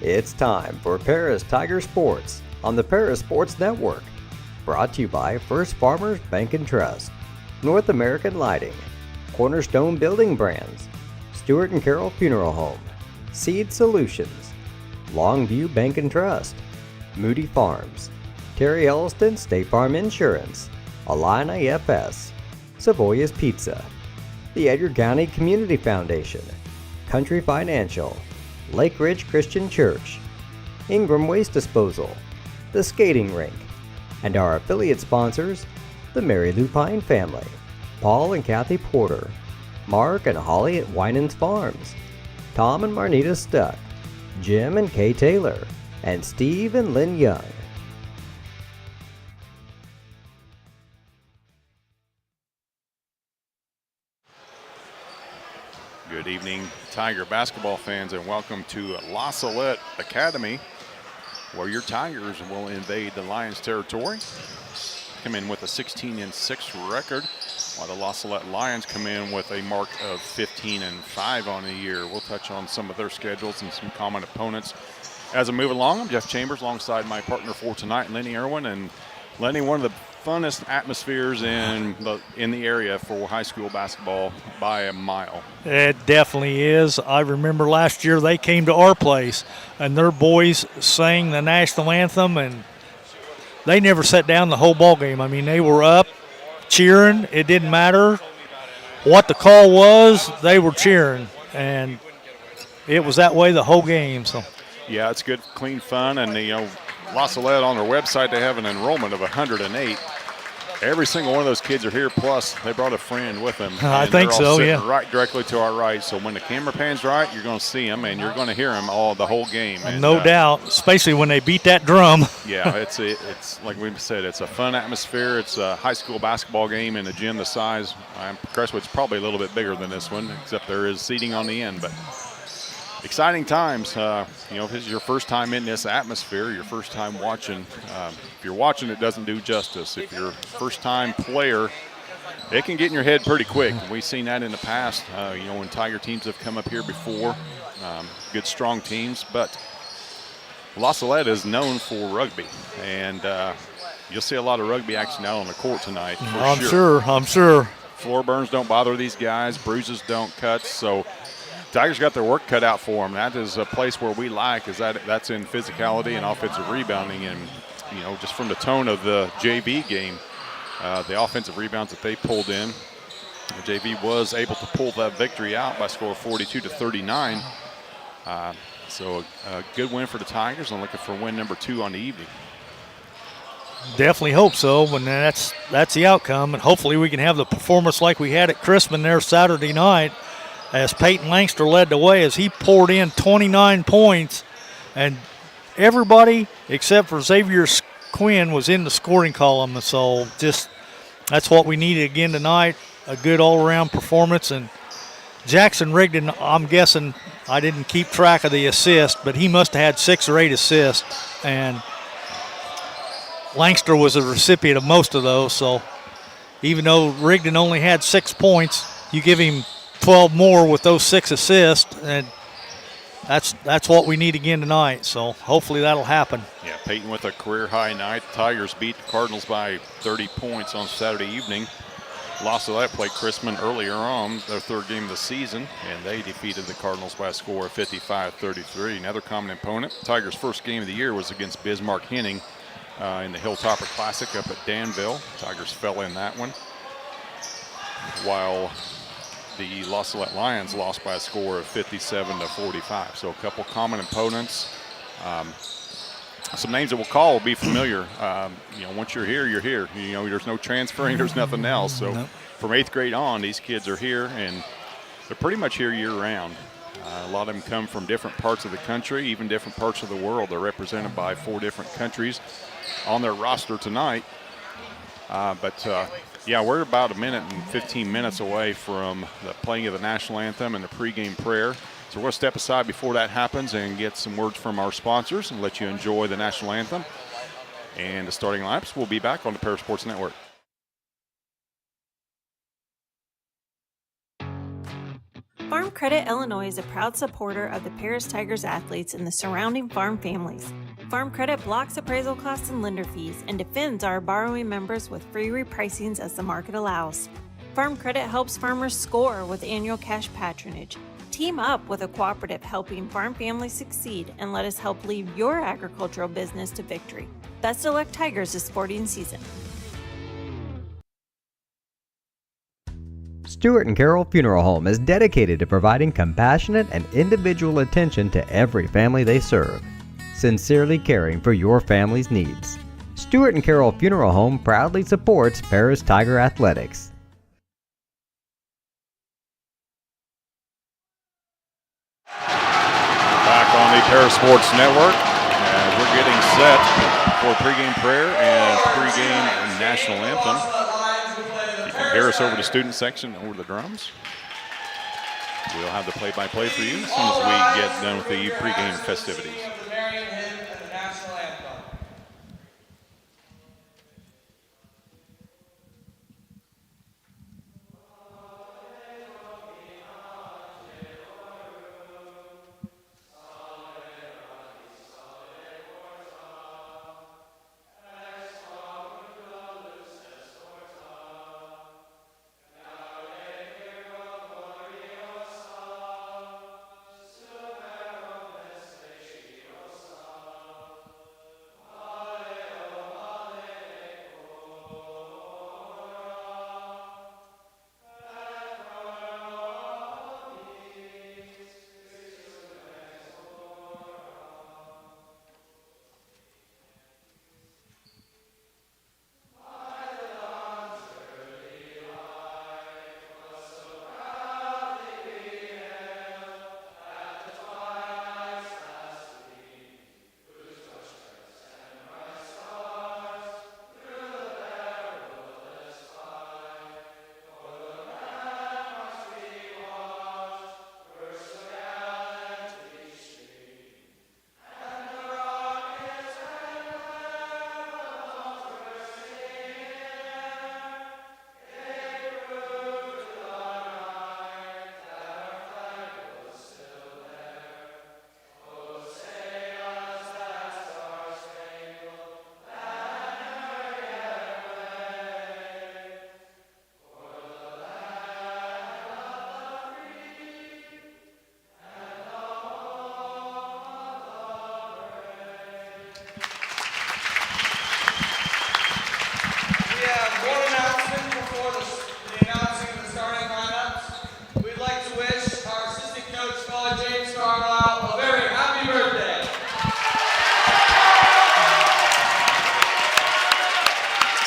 It's time for Paris Tiger Sports on the Paris Sports Network. Brought to you by First Farmers Bank and Trust, North American Lighting, Cornerstone Building Brands, Stewart & Carroll Funeral Home, Seed Solutions, Longview Bank and Trust, Moody Farms, Terry Elliston State Farm Insurance, Alina FS, Savoy's Pizza, the Edgar County Community Foundation, Country Financial, Lake Ridge Christian Church, Ingram Waste Disposal, the Skating Rink, and our affiliate sponsors, the Mary Lou Pine family, Paul and Kathy Porter, Mark and Holly at Winans Farms, Tom and Marnita Stuck, Jim and Kay Taylor, and Steve and Lynn Young. Good evening, Tiger basketball fans, and welcome to LaSalette Academy, where your Tigers will invade the Lions territory. Come in with a 16-6 record, while the LaSalette Lions come in with a mark of 15-5 on the year. We'll touch on some of their schedules and some common opponents as I move along. I'm Jeff Chambers alongside my partner for tonight, Lenny Irwin. And Lenny, one of the funnest atmospheres in the area for high school basketball by a mile. It definitely is. I remember last year they came to our place and their boys sang the national anthem, and they never sat down the whole ball game. I mean, they were up cheering. It didn't matter what the call was, they were cheering, and it was that way the whole game. So yeah, it's good, clean fun. And LaSalette, on their website, they have an enrollment of 108. Every single one of those kids are here, plus they brought a friend with them. I think so, yeah. Right directly to our right, so when the camera pans right, you're going to see them, and you're going to hear them the whole game. And, no doubt, especially when they beat that drum. Yeah, it's like we said, it's a fun atmosphere. It's a high school basketball game in a gym the size. Crestwood's probably a little bit bigger than this one, except there is seating on the end, but exciting times. If this is your first time in this atmosphere, your first time watching, if you're watching, it doesn't do justice. If you're a first-time player, it can get in your head pretty quick. We've seen that in the past, when Tiger teams have come up here before, good, strong teams. But LaSalette is known for rugby, and you'll see a lot of rugby action out on the court tonight. I'm sure. Floor burns don't bother these guys. Bruises don't cut, so Tigers got their work cut out for them. That is a place where we like, is that's in physicality and offensive rebounding. And, just from the tone of the JV game, the offensive rebounds that they pulled in, the JV was able to pull that victory out by a score of 42-39. So a good win for the Tigers. I'm looking for win number 2 on the evening. Definitely hope so, and that's the outcome. And hopefully we can have the performance like we had at Crispin there Saturday night, as Peyton Langster led the way as he poured in 29 points, and everybody except for Xavier Quinn was in the scoring column. So just that's what we needed again tonight, a good all-around performance. And Jackson Rigdon, I'm guessing, I didn't keep track of the assist, but he must have had 6 or 8 assists, and Langster was a recipient of most of those. So even though Rigdon only had 6 points, you give him 12 more with those 6 assists, and that's what we need again tonight. So hopefully that'll happen. Yeah, Peyton with a career-high night. The Tigers beat the Cardinals by 30 points on Saturday evening. LaSalette played Crispin earlier on, their 3rd game of the season, and they defeated the Cardinals by a score of 55-33. Another common opponent. The Tigers' first game of the year was against Bismarck Henning in the Hilltopper Classic up at Danville. Tigers fell in that one, while the LaSalette Lions lost by a score of 57-45. So a couple common opponents. Some names that we'll call will be familiar. Once you're here, you're here. There's no transferring, there's nothing else. So from 8th grade on, these kids are here, and they're pretty much here year-round. A lot of them come from different parts of the country, even different parts of the world. They're represented by 4 different countries on their roster tonight. Yeah, we're about a minute and 15 minutes away from the playing of the national anthem and the pregame prayer. So we're going to step aside before that happens and get some words from our sponsors and let you enjoy the national anthem. And the starting lineups will be back on the Paris Sports Network. Farm Credit Illinois is a proud supporter of the Paris Tigers athletes and the surrounding farm families. Farm Credit blocks appraisal costs and lender fees and defends our borrowing members with free repricings as the market allows. Farm Credit helps farmers score with annual cash patronage. Team up with a cooperative helping farm families succeed and let us help lead your agricultural business to victory. Best of luck, Tigers, this sporting season. Stewart and Carroll Funeral Home is dedicated to providing compassionate and individual attention to every family they serve, sincerely caring for your family's needs. Stewart and Carroll Funeral Home proudly supports Paris Tiger Athletics. Back on the Paris Sports Network, and we're getting set for pregame prayer and pregame national anthem. You can hear us over the student section over the drums. We'll have the play-by-play for you as soon as we get done with the pregame festivities.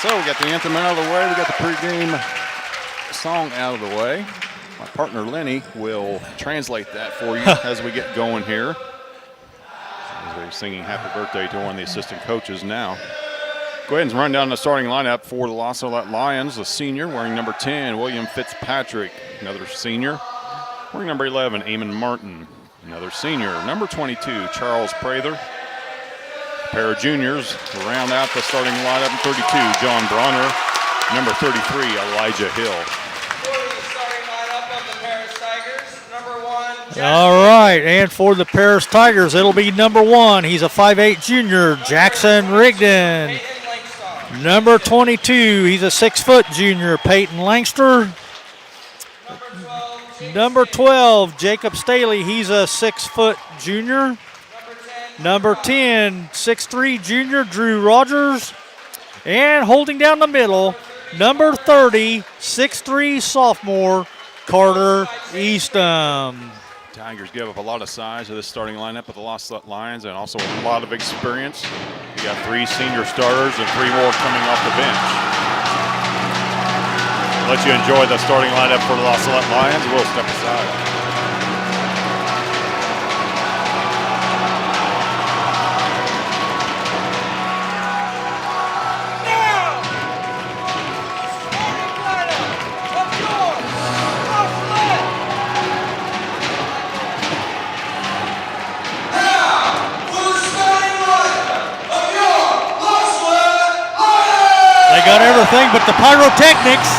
So we got the anthem out of the way. We got the pregame song out of the way. My partner Lenny will translate that for you as we get going here. As we're singing happy birthday to one of the assistant coaches now. Go ahead and run down the starting lineup for the LaSalette Lions. A senior wearing number 10, William Fitzpatrick. Another senior. Wearing number 11, Eamon Martin. Another senior. Number 22, Charles Prather. A pair of juniors to round out the starting lineup. 32, John Bronner. Number 33, Elijah Hill. All right, and for the Paris Tigers, it'll be number 1. He's a 5'8 junior, Jackson Rigdon. Number 22, he's a 6-foot junior, Peyton Langster. Number 12, Jacob Staley, he's a 6-foot junior. Number 10, 6'3 junior, Drew Rogers. And holding down the middle, number 30, 6'3 sophomore, Carter Eastham. Tigers give up a lot of size to this starting lineup with the LaSalette Lions and also a lot of experience. You got 3 senior starters and 3 more coming off the bench. Let you enjoy the starting lineup for the LaSalette Lions. We'll step aside. Got everything but the pyrotechnics.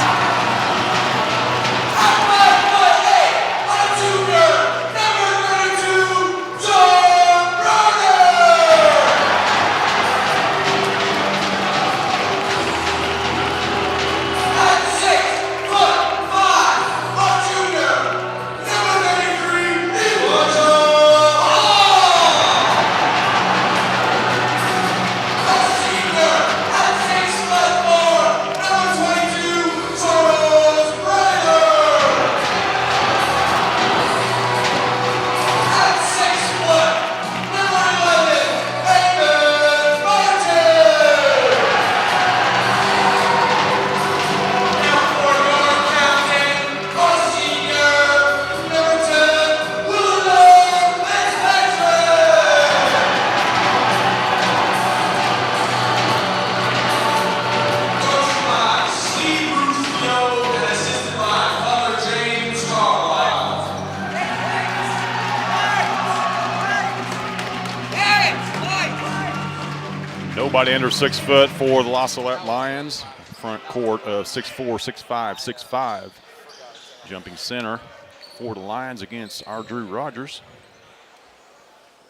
Nobody under 6 foot for the LaSalette Lions. Front court of 6'4", 6'5", 6'5". Jumping center for the Lions against our Drew Rogers.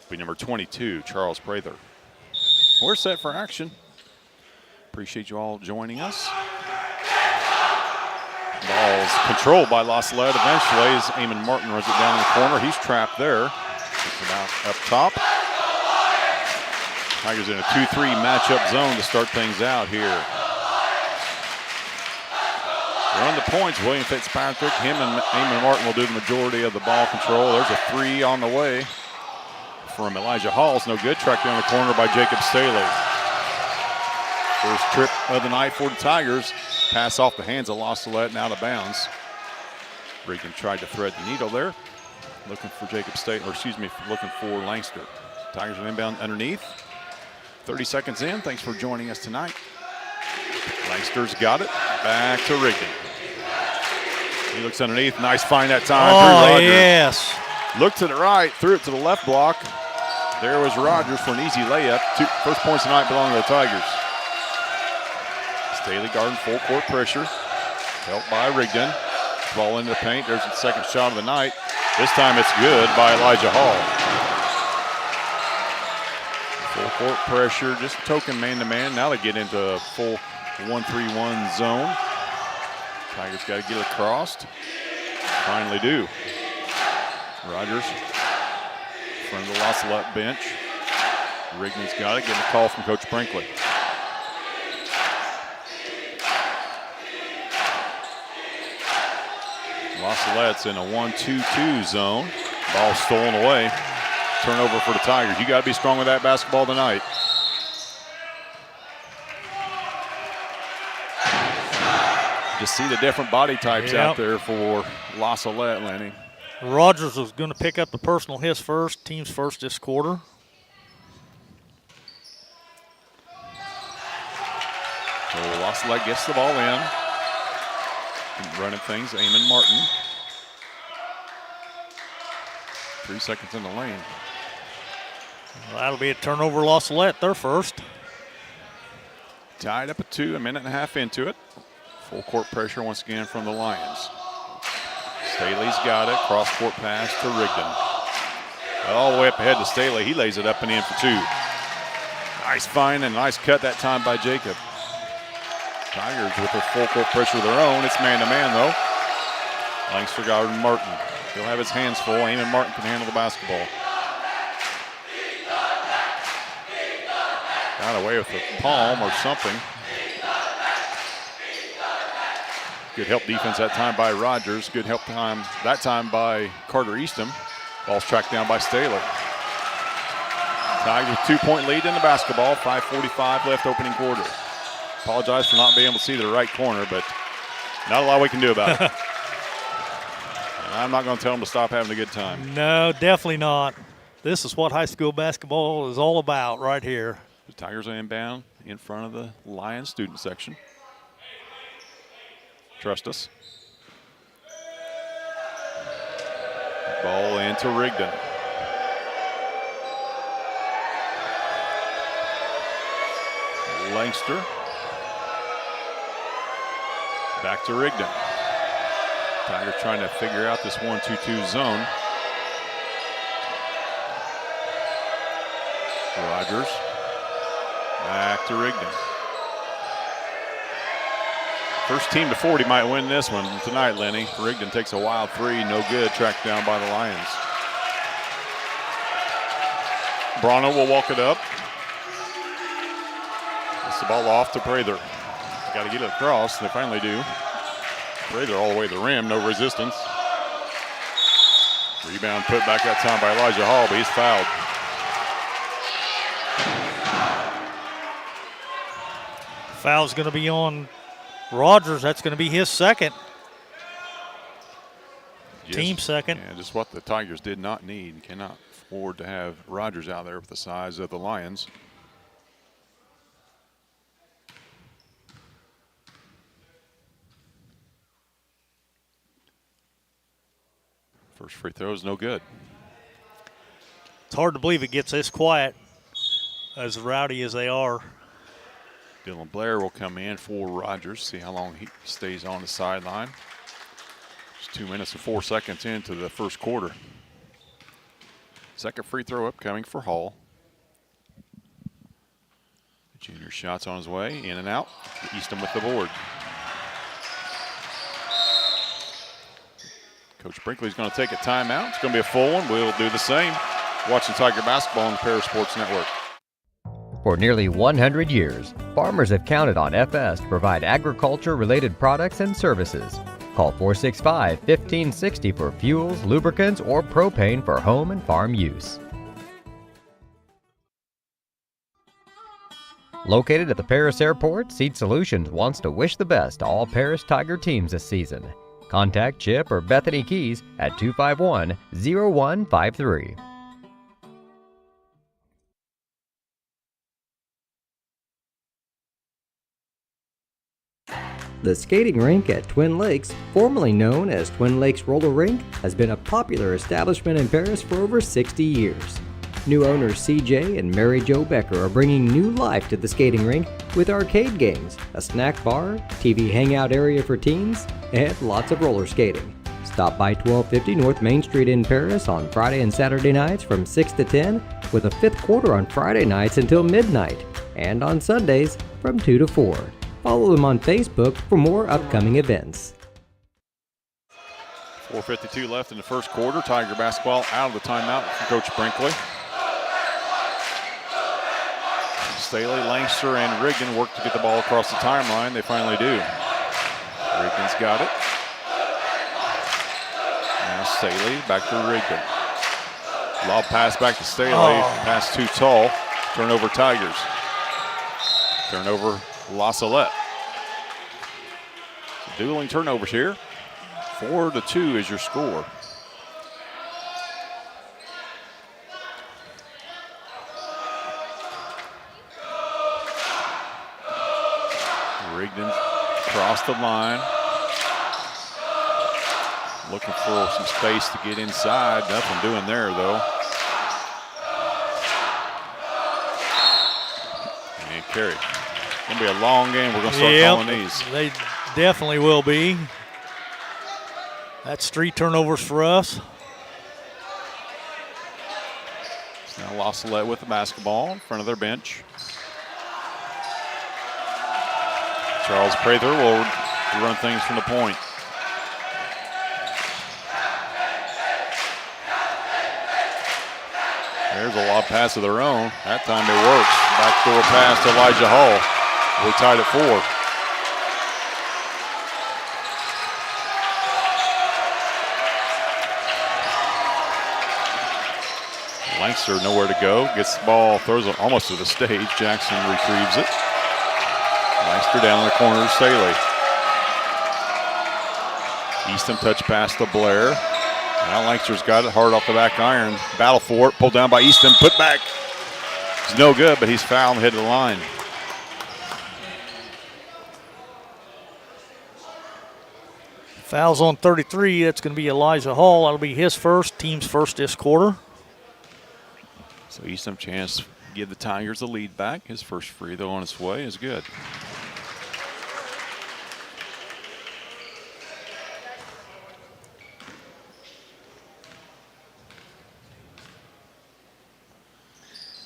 Be number 22, Charles Prather. We're set for action. Appreciate you all joining us. Ball's controlled by LaSalette eventually as Eamon Martin runs it down in the corner. He's trapped there. It's about up top. Tigers in a 2-3 matchup zone to start things out here. Run the points, William Fitzpatrick. Him and Eamon Martin will do the majority of the ball control. There's a 3 on the way from Elijah Halls. No good. Tracked down the corner by Jacob Staley. First trip of the night for the Tigers. Pass off the hands of LaSalette and out of bounds. Regan tried to thread the needle there. Looking for looking for Langster. Tigers are inbound underneath. 30 seconds in. Thanks for joining us tonight. Langster's got it. Back to Rigdon. He looks underneath. Nice find that time. Oh, yes. Looked to the right, threw it to the left block. There was Rogers for an easy layup. First points tonight belong to the Tigers. Staley guarding full court pressure. Helped by Rigdon. Ball into the paint. There's the second shot of the night. This time it's good by Elijah Hall. Full court pressure, just token man-to-man. Now they get into a full 1-3-1 zone. Tigers got to get it across. Finally do. Rogers from the LaSalette bench. Rigdon's got it, getting a call from Coach Brinkley. LaSalette's in a 1-2-2 zone. Ball stolen away. Turnover for the Tigers. You got to be strong with that basketball tonight. Just see the different body types out there for LaSalette, Lenny. Rogers was going to pick up the personal his first, team's first this quarter. So LaSalette gets the ball in. Running things, Eamon Martin. 3 seconds in the lane. Well, that'll be a turnover, LaSalette, their first. Tied up at 2, a minute and a half into it. Full court pressure once again from the Lions. Staley's got it, cross court pass to Rigdon. All the way up ahead to Staley, he lays it up and in for 2. Nice find and nice cut that time by Jacob. Tigers with their full court pressure of their own. It's man-to-man, though. Langster guarding Martin. He'll have his hands full. Eamon Martin can handle the basketball. Got away with a palm or something. Good help defense that time by Rogers. Good help time that time by Carter Eastham. Ball's tracked down by Staley. Tigers with 2-point lead in the basketball. 5:45 left opening quarter. Apologize for not being able to see the right corner, but not a lot we can do about it. And I'm not going to tell them to stop having a good time. No, definitely not. This is what high school basketball is all about right here. The Tigers are inbound in front of the Lions student section. Trust us. Ball into Rigdon. Langster. Back to Rigdon. Tigers trying to figure out this 1-2-2 zone. Rogers. Back to Rigdon. First team to 40 might win this one tonight, Lenny. Rigdon takes a wild 3, no good, tracked down by the Lions. Brano will walk it up. Gets the ball off to Prather. Got to get it across. They finally do. Prather all the way to the rim, no resistance. Rebound put back that time by Elijah Hall, but he's fouled. Foul's going to be on Rogers. That's going to be his second. Team second. Yeah, just what the Tigers did not need. Cannot afford to have Rogers out there with the size of the Lions. First free throw is no good. It's hard to believe it gets this quiet, as rowdy as they are Dylan Blair will come in for Rogers, see how long he stays on the sideline. It's 2 minutes and 4 seconds into the first quarter. Second free throw upcoming for Hall. The junior shot's on his way, in and out. Easton with the board. Coach Brinkley's going to take a timeout. It's going to be a full one. We'll do the same. Watching Tiger basketball on the Paris Sports Network. For nearly 100 years, farmers have counted on FS to provide agriculture-related products and services. Call 465-1560 for fuels, lubricants, or propane for home and farm use. Located at the Paris Airport, Seed Solutions wants to wish the best to all Paris Tiger teams this season. Contact Chip or Bethany Keys at 251-0153. The skating rink at Twin Lakes, formerly known as Twin Lakes Roller Rink, has been a popular establishment in Paris for over 60 years. New owners CJ and Mary Jo Becker are bringing new life to the skating rink with arcade games, a snack bar, TV hangout area for teens, and lots of roller skating. Stop by 1250 North Main Street in Paris on Friday and Saturday nights from 6 to 10, with a fifth quarter on Friday nights until midnight, and on Sundays from 2 to 4. Follow them on Facebook for more upcoming events. 4:52 left in the first quarter. Tiger basketball out of the timeout from Coach Brinkley. Staley, Langster, and Rigdon work to get the ball across the timeline. They finally do. Rigdon's got it. Now Staley back to Rigdon. Lob pass back to Staley. Pass too tall. Turnover Tigers. Turnover LaSalette. Dueling turnovers here. 4-2 is your score. Rigdon across the line. Looking for some space to get inside. Nothing doing there, though. And carry. It's going to be a long game. We're going to start calling these. They definitely will be. That's 3 turnovers for us. It's now LaSalette with the basketball in front of their bench. Charles Prather will run things from the point. There's a lob pass of their own. That time it works. Backdoor pass to Elijah Hall. We tied at 4. Langster nowhere to go. Gets the ball, throws it almost to the stage. Jackson retrieves it. Langster down in the corner to Staley. Easton touch pass to Blair. Now Langster's got it hard off the back iron. Battle for it. Pulled down by Easton. Put back. It's no good, but he's fouled and hit the line. Fouls on 33. That's going to be Elijah Hall. That'll be his first, team's first this quarter. So Easton chance to give the Tigers the lead back. His first free throw on its way is good.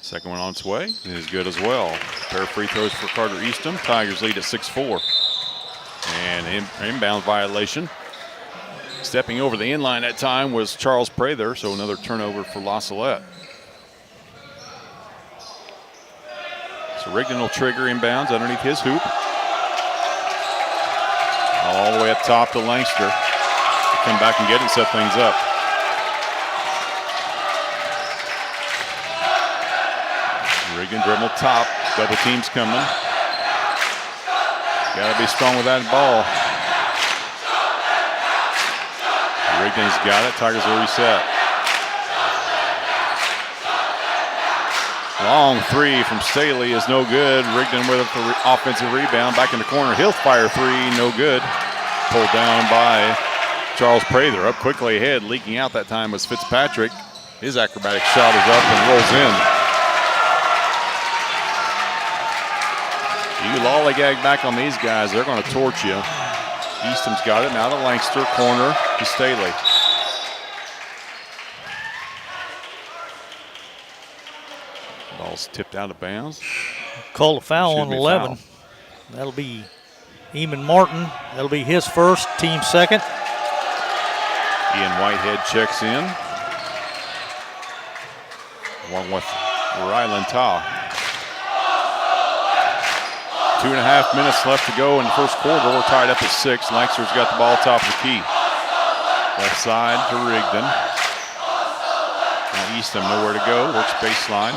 Second one on its way is good as well. A pair of free throws for Carter Easton. Tigers lead at 6-4. And inbound violation. Stepping over the inline that time was Charles Prather, so another turnover for LaSalette. So Rigdon will trigger inbounds underneath his hoop. All the way up top to Langster. He'll come back and get it and set things up. Rigdon dribble top. Double teams coming. Got to be strong with that ball. Rigdon's got it. Tigers will reset. Long three from Staley is no good. Rigdon with an offensive rebound. Back in the corner. He'll fire three. No good. Pulled down by Charles Prather. Up quickly ahead. Leaking out that time was Fitzpatrick. His acrobatic shot is up and rolls in. You lollygag back on these guys, they're going to torch you. Easton's got it now to Langster, corner to Staley. Ball's tipped out of bounds. Call a foul Should on be 11. foul. That'll be Eamon Martin. That'll be his first, team second. Ian Whitehead checks in, along with Rylan Taw. 2.5 minutes left to go in the first quarter. We're tied up at 6. Langster's got the ball top of the key. Left side to Rigdon. Now Eastham nowhere to go. Works baseline.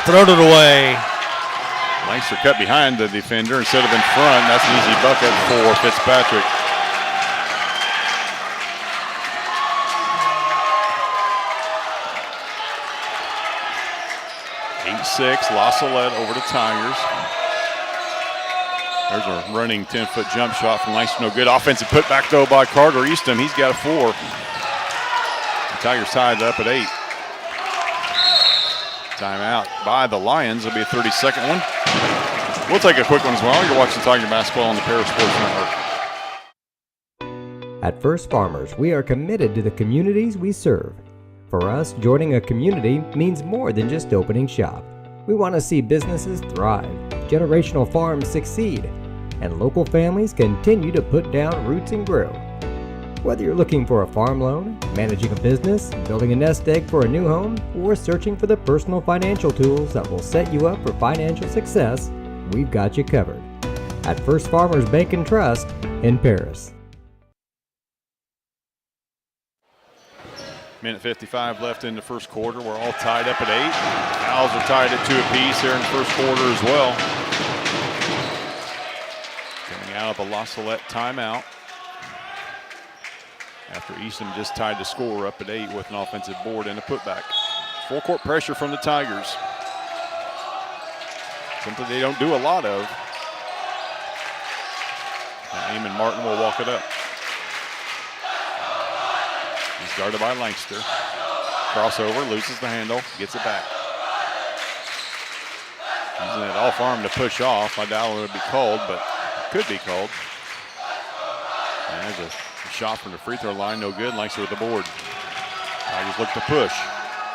Throwed it away. Langster cut behind the defender instead of in front. That's an easy bucket for Fitzpatrick. LaSalette over to Tigers. There's a running 10-foot jump shot from Langster. No good. Offensive putback though by Carter Easton. He's got a 4. The Tigers tied up at 8. Timeout by the Lions. It'll be a 30-second one. We'll take a quick one as well. You're watching Tiger basketball on the Paris Sports Network. At First Farmers, we are committed to the communities we serve. For us, joining a community means more than just opening shop. We want to see businesses thrive, generational farms succeed, and local families continue to put down roots and grow. Whether you're looking for a farm loan, managing a business, building a nest egg for a new home, or searching for the personal financial tools that will set you up for financial success, we've got you covered. At First Farmers Bank and Trust in Paris. Minute 55 left in the first quarter. We're all tied up at 8. Fouls are tied at 2 apiece here in the first quarter as well. Coming out of a LaSalette timeout after Easton just tied the score up at 8 with an offensive board and a putback. Full court pressure from the Tigers. Something they don't do a lot of. Now Eamon Martin will walk it up. He's guarded by Langster. Crossover, loses the handle, gets it back. Using that off arm to push off. I doubt it would be called, but could be called. And there's a shot from the free throw line, no good. Langster with the board. Tigers look to push.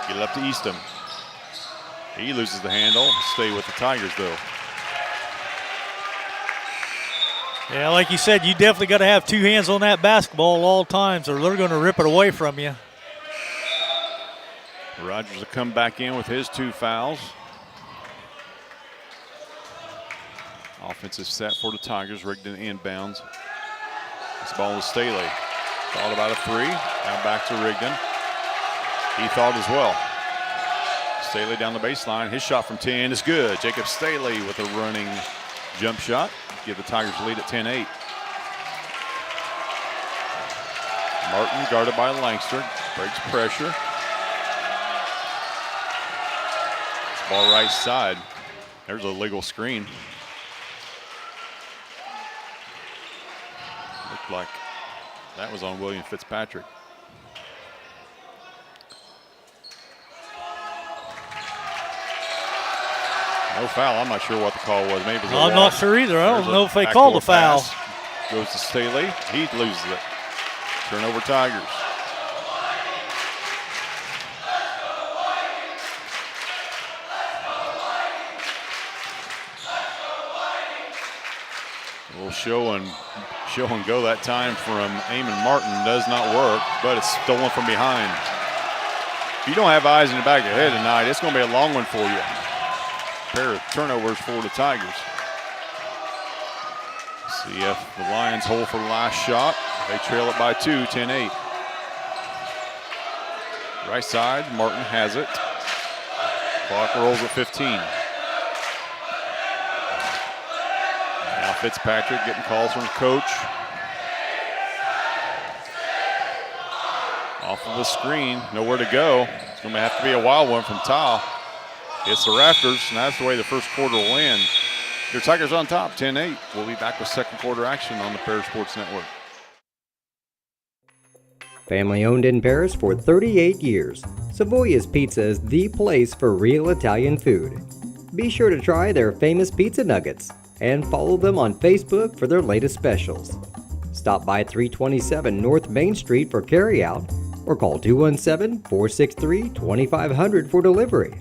Get it up to Easton. He loses the handle. Stay with the Tigers, though. Yeah, like you said, you definitely got to have 2 hands on that basketball at all times or they're going to rip it away from you. Rogers will come back in with his 2 fouls. Offensive set for the Tigers. Rigdon inbounds. This ball is Staley. Thought about a 3. Now back to Rigdon. He thought as well. Staley down the baseline. His shot from 10 is good. Jacob Staley with a running jump shot. Give the Tigers lead at 10-8. Martin guarded by Langster. Breaks pressure. Ball right side. There's a legal screen. Looked like that was on William Fitzpatrick. No foul. I'm not sure what the call was. Maybe it was a I'm not sure either. I don't know if they backdoor called a foul. pass. Goes to Staley. He loses it. Turnover Tigers. A little show and go that time from Eamon Martin does not work, but it's stolen from behind. If you don't have eyes in the back of your head tonight, it's going to be a long one for you. Pair of turnovers for the Tigers. See if the Lions hold for the last shot. They trail it by 2, 10-8. Right side, Martin has it. Clock rolls at 15. Now Fitzpatrick getting calls from coach. Off of the screen, nowhere to go. It's going to have to be a wild one from Tao. Hits the rafters, and that's the way the first quarter will end. Your Tigers on top, 10-8. We'll be back with second quarter action on the Paris Sports Network. Family owned in Paris for 38 years, Savoya's Pizza is the place for real Italian food. Be sure to try their famous pizza nuggets and follow them on Facebook for their latest specials. Stop by 327 North Main Street for carryout or call 217-463-2500 for delivery.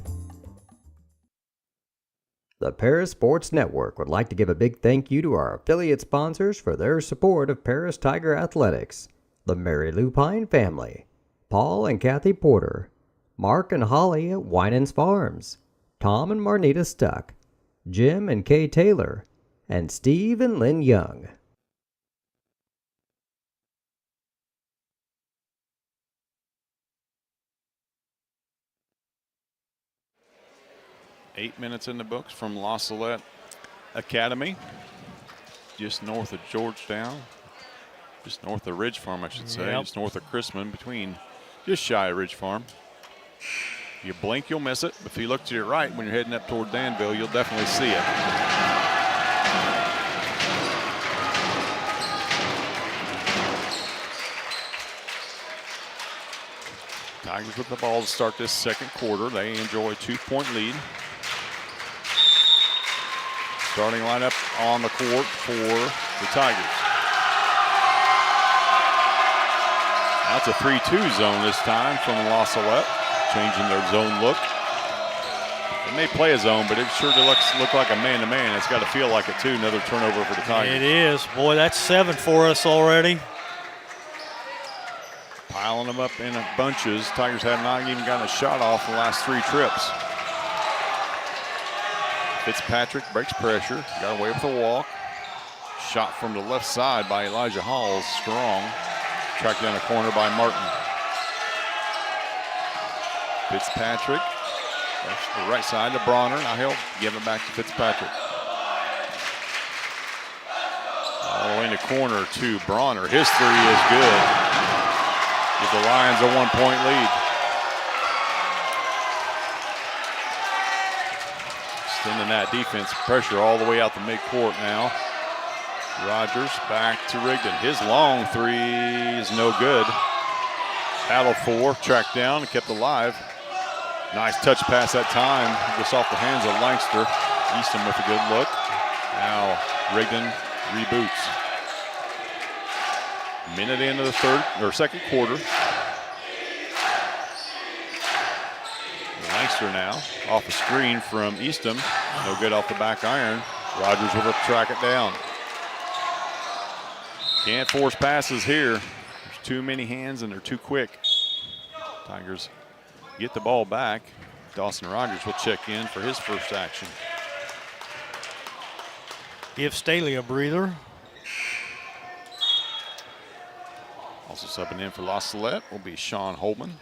The Paris Sports Network would like to give a big thank you to our affiliate sponsors for their support of Paris Tiger Athletics: the Mary Lou Pine family, Paul and Kathy Porter, Mark and Holly at Winans Farms, Tom and Marnita Stuck, Jim and Kay Taylor, and Steve and Lynn Young. Eight minutes in the books from LaSalette Academy, just north of Georgetown, just north of Ridge Farm, I should say, just north of Chrisman, between just shy of Ridge Farm. You blink, you'll miss it. If you look to your right when you're heading up toward Danville, you'll definitely see it. Tigers with the ball to start this second quarter. They enjoy a 2-point lead. Starting lineup on the court for the Tigers. Now it's a 3-2 zone this time from LaSalette, changing their zone look. They may play a zone, but it sure looks like a man-to-man. It's got to feel like it too. Another turnover for the Tigers. It is. Boy, that's 7 for us already. Piling them up in bunches. Tigers have not even gotten a shot off the last 3 trips. Fitzpatrick breaks pressure, got away with a walk. Shot from the left side by Elijah Hall, strong. Tracked down a corner by Martin. Fitzpatrick, that's the right side to Bronner. Now he'll give it back to Fitzpatrick. All the way in the corner to Bronner. His 3 is good. Give the Lions a 1-point lead. Extending that defense pressure all the way out the midcourt now. Rogers back to Rigdon. His long 3 is no good. Battle for, tracked down and kept alive. Nice touch pass that time. Just off the hands of Langster. Easton with a good look. Now Rigdon reboots. Minute into the second quarter. Langster now off a screen from Easton. No good off the back iron. Rogers will track it down. Can't force passes here. There's too many hands and they're too quick. Tigers get the ball back. Dawson Rogers will check in for his first action. Give Staley a breather. Also subbing in for LaSalette will be Sean Holman.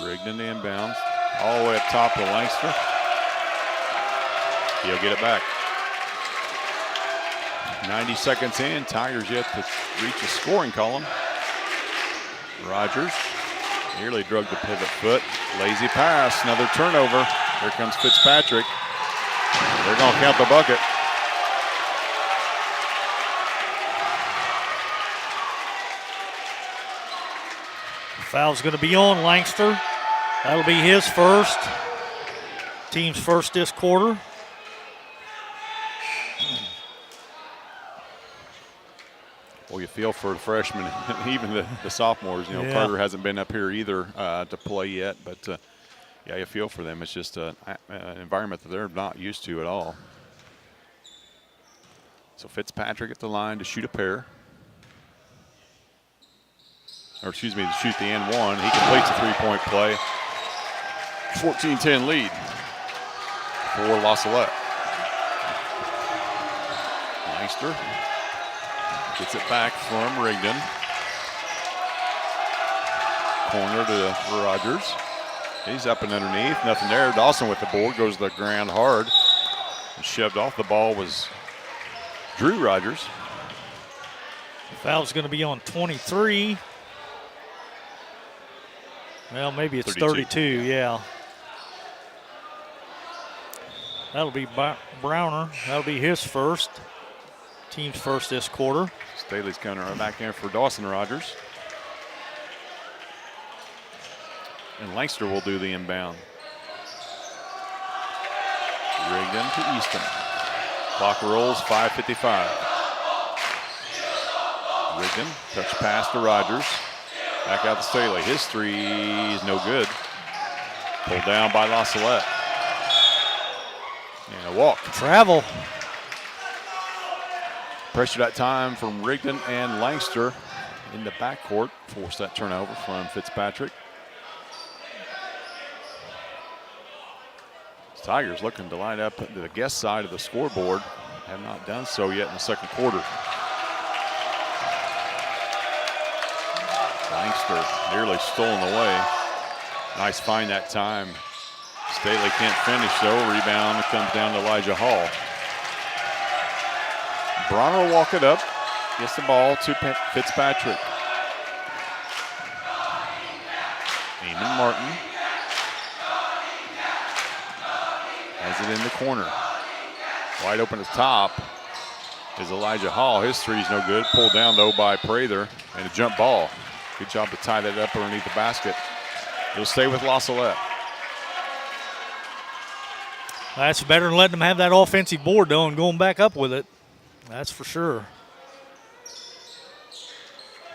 Rigdon inbounds. All the way up top to Langster. He'll get it back. 90 seconds in. Tigers yet to reach a scoring column. Rogers nearly drug the pivot foot. Lazy pass. Another turnover. Here comes Fitzpatrick. They're going to count the bucket. Foul's going to be on Langster. That'll be his first. Team's first this quarter. Well, you feel for the freshmen, even the sophomores. You know, Carter hasn't been up here either to play yet, but yeah, you feel for them. It's just an environment that they're not used to at all. So Fitzpatrick at the line to shoot a pair. Or excuse me, to shoot the and one. He completes a 3-point play. 14-10 lead for LaSalette. Langster gets it back from Rigdon. Corner to Rogers. He's up and underneath, nothing there. Dawson with the board, goes to the ground hard. And shoved off the ball was Drew Rogers. Foul's going to be on 23. Well, maybe it's 32, yeah. That'll be Browner. That'll be his first. Team's first this quarter. Staley's coming right back in for Dawson Rogers. and Lancaster will do the inbound. Rigdon to Easton. Clock rolls, 5:55. Rigdon, touch pass to Rogers. Back out to Staley. His three is no good. Pulled down by LaSalette. And a walk. Travel. Pressure that time from Rigdon and Lancaster in the backcourt. Forced that turnover from Fitzpatrick. Tigers looking to line up to the guest side of the scoreboard. Have not done so yet in the second quarter. Lancaster nearly stolen away. Nice find that time. Staley can't finish though. Rebound comes down to Elijah Hall. Bronner will walk it up. Gets the ball to Fitzpatrick. Eamon Martin has it in the corner. Wide open at the top is Elijah Hall. His three's no good. Pulled down though by Prather, and a jump ball. Good job to tie that up underneath the basket. It'll stay with LaSalette. That's better than letting them have that offensive board though and going back up with it. That's for sure.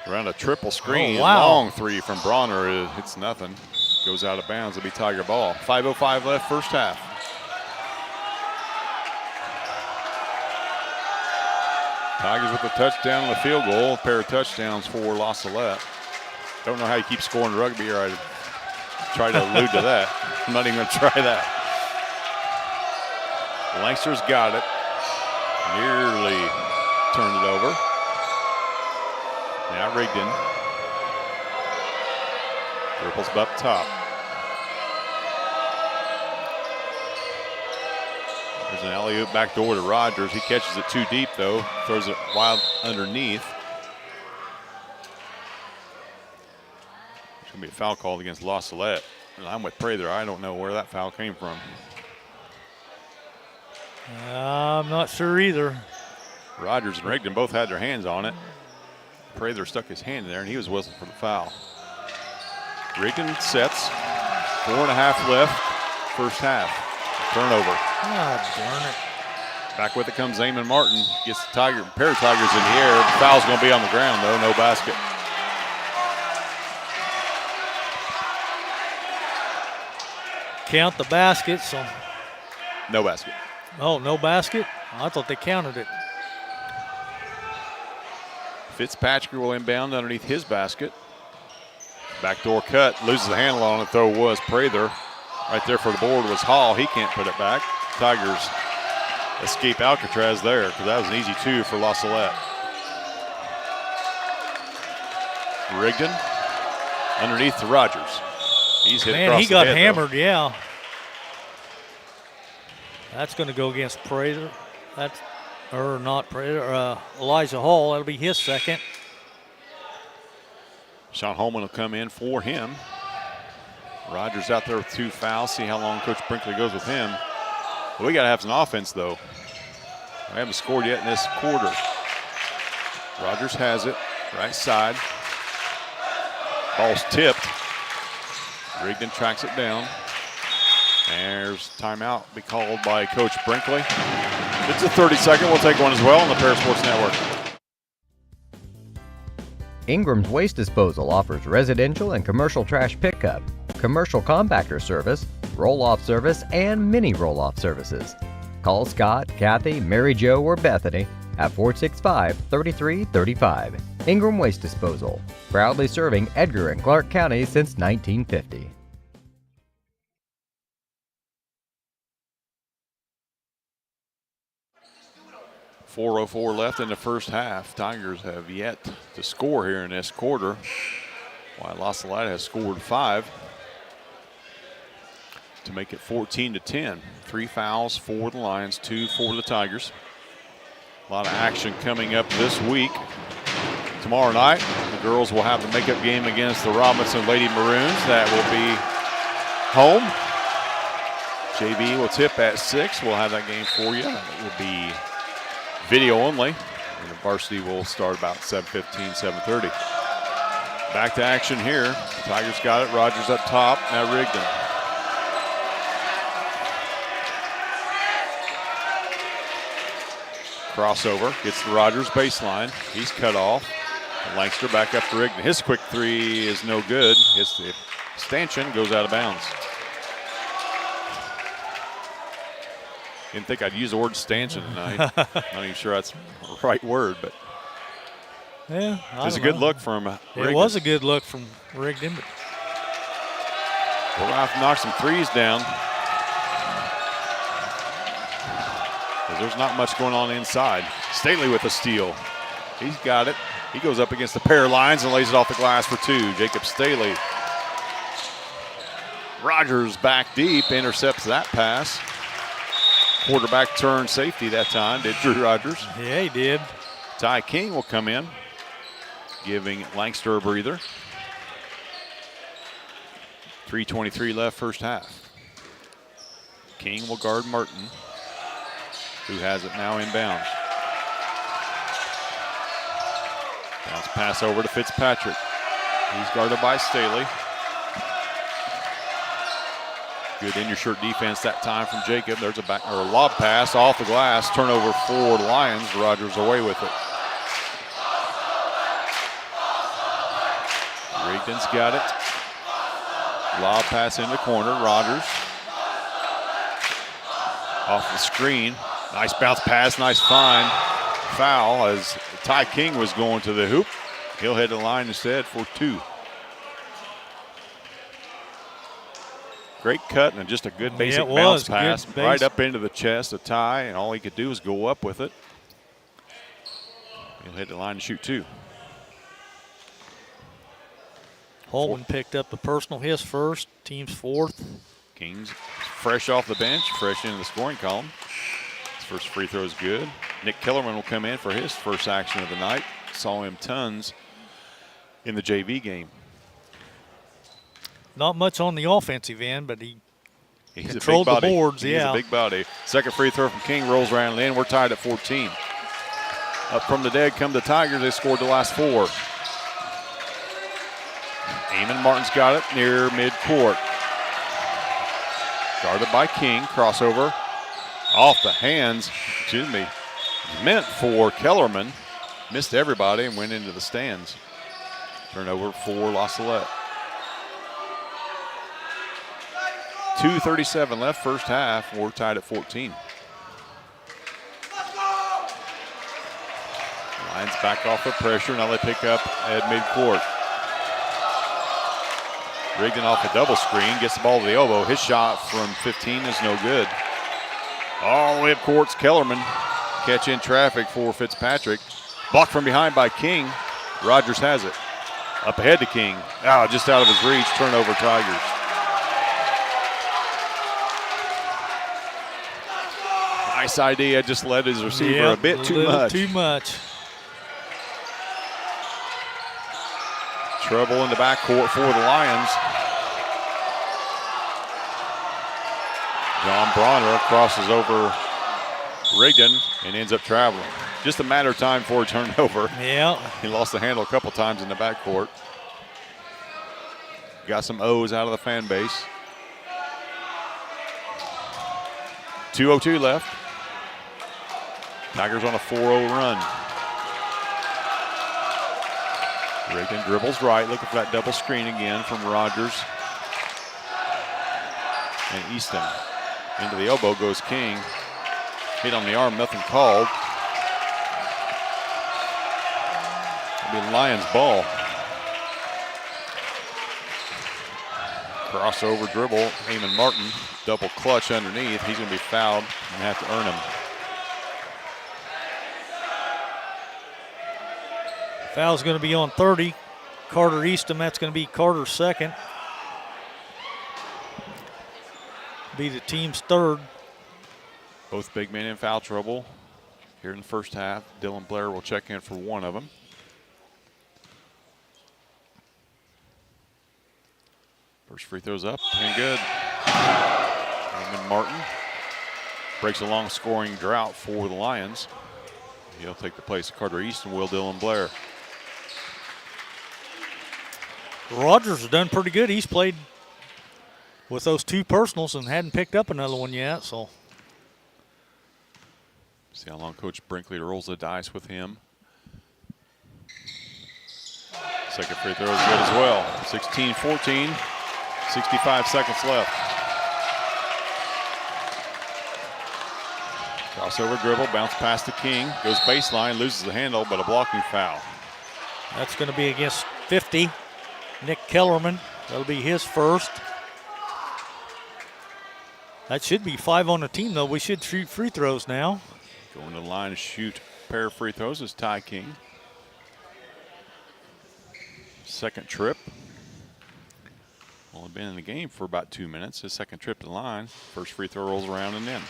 Around a triple screen. Oh, wow. Long three from Bronner. It's nothing. Goes out of bounds. It'll be Tiger ball. 5:05 left, first half. Tigers with a touchdown and a field goal. A pair of touchdowns for LaSalette. Don't know how you keep scoring rugby, or I try to allude to that. I'm not even going to try that. Lancaster's got it. Nearly turned it over. Now Rigdon. Ripples up top. There's an alley-oop back door to Rogers. He catches it too deep, though. Throws it wild underneath. There's going to be a foul called against LaSalette. And I'm with Prather. I don't know where that foul came from. I'm not sure either. Rogers and Rigdon both had their hands on it. Prather stuck his hand in there, and he was whistling for the foul. Rigdon sets. 4.5 left, first half. Turnover. Oh, darn it. Back with it comes Eamon Martin. Gets the pair of Tigers in the air. The foul's going to be on the ground, though. No basket. Count the basket, so. No basket. Oh, no basket? I thought they counted it. Fitzpatrick will inbound underneath his basket. Backdoor cut. Loses the handle on it, though, was Prather. Right there for the board was Hall. He can't put it back. Tigers escape Alcatraz there, because that was an easy two for LaSalette. Rigdon underneath to Rogers. He's hit across the head. Man, he got though. hammered, yeah. That's going to go against Prather. That's, or not Prather, Elijah Hall. That'll be his second. Sean Holman will come in for him. Rogers out there with 2 fouls. See how long Coach Brinkley goes with him. But we got to have some offense, though. We haven't scored yet in this quarter. Rogers has it, right side. Ball's tipped. Rigdon tracks it down. There's timeout be called by Coach Brinkley. It's a 30-second. We'll take one as well on the Paris Sports Network. Ingram's Waste Disposal offers residential and commercial trash pickup, commercial compactor service, roll-off service, and mini roll-off services. Call Scott, Kathy, Mary Jo, or Bethany at 465-3335. Ingram Waste Disposal, proudly serving Edgar and Clark Counties since 1950. .404 left in the first half. Tigers have yet to score here in this quarter, while LaSalette has scored 5 to make it 14-10. 3 fouls for the Lions, 2 for the Tigers. A lot of action coming up this week. Tomorrow night, the girls will have the makeup game against the Robinson Lady Maroons. That will be home. JV will tip at 6. We'll have that game for you. It will be video only, and the varsity will start about 7:15, 7:30. Back to action here. Tigers got it. Rogers up top. Now Rigdon. Crossover. Gets to Rogers baseline. He's cut off. Langster back up to Rigdon. His quick three is no good. Hits the stanchion. Goes out of bounds. Didn't think I'd use the word stanchion tonight. Not even sure that's the right word, but yeah, it was a good look from Rigdon. It was a good look from Rigdon. But we're going to have to knock some threes down. Because there's not much going on inside. Staley with a steal. He's got it. He goes up against the pair of lines and lays it off the glass for two. Jacob Staley. Rogers back deep, intercepts that pass. Quarterback turn safety that time, did Drew Rogers. Yeah, he did. Ty King will come in, giving Langster a breather. 3:23 left first half. King will guard Martin, who has it now inbounds. Bounce pass over to Fitzpatrick. He's guarded by Staley. Good in-your-shirt defense that time from Jacob. There's a lob pass off the glass. Turnover for the Lions. Rogers away with it. Rigdon's got it. Lob pass in the corner. Rogers off the screen. Nice bounce pass. Nice find. Foul as Ty King was going to the hoop. He'll head to the line instead for two. Great cut and just a good basic bounce pass right up into the chest of Ty, and all he could do was go up with it. He'll hit the line to shoot two. Holman picked up the personal, his first, team's fourth. Kings fresh off the bench, fresh into the scoring column. His first free throw is good. Nick Kellerman will come in for his first action of the night. Saw him tons in the JV game. Not much on the offensive end, but he's controlled the boards. He's a big body. Second free throw from King rolls around in. We're tied at 14. Up from the dead come the Tigers. They scored the last four. Eamon Martin's got it near midcourt. Guarded by King. Crossover off the hands. Meant for Kellerman. Missed everybody and went into the stands. Turnover for LaSalette. 2:37 left first half. We're tied at 14. Lions back off the pressure. Now they pick up at midcourt. Rigdon off a double screen. Gets the ball to the elbow. His shot from 15 is no good. All the way up court's Kellerman. Catch in traffic for Fitzpatrick. Blocked from behind by King. Rogers has it. Up ahead to King. Just out of his reach. Turnover Tigers. Nice idea, just led his receiver a bit too much. Too much. Trouble in the backcourt for the Lions. John Bronner crosses over Rigdon and ends up traveling. Just a matter of time for a turnover. Yeah. He lost the handle a couple times in the backcourt. Got some O's out of the fan base. 2:02 left. Tigers on a 4-0 run. Rigdon dribbles right, looking for that double screen again from Rogers. And Easton. Into the elbow goes King. Hit on the arm, nothing called. It'll be Lions ball. Crossover dribble, Eamon Martin. Double clutch underneath. He's going to be fouled and have to earn him. Foul's going to be on 30. Carter Easton, that's going to be Carter's second. Be the team's third. Both big men in foul trouble here in the first half. Dylan Blair will check in for one of them. First free throw's up and good. Eamon Martin breaks a long scoring drought for the Lions. He'll take the place of Carter Easton, will Dylan Blair. Rogers has done pretty good. He's played with those 2 personals and hadn't picked up another one yet. So see how long Coach Brinkley rolls the dice with him. Second free throw is good as well. 16-14, 65 seconds left. Crossover dribble, bounce past the King, goes baseline, loses the handle, but a blocking foul. that's going to be against 50. Nick Kellerman, that'll be his first. That should be 5 on the team, though. We should shoot free throws now. Going to the line to shoot a pair of free throws is Ty King. Second trip. Only been in the game for about 2 minutes. His second trip to the line. First free throw rolls around and in.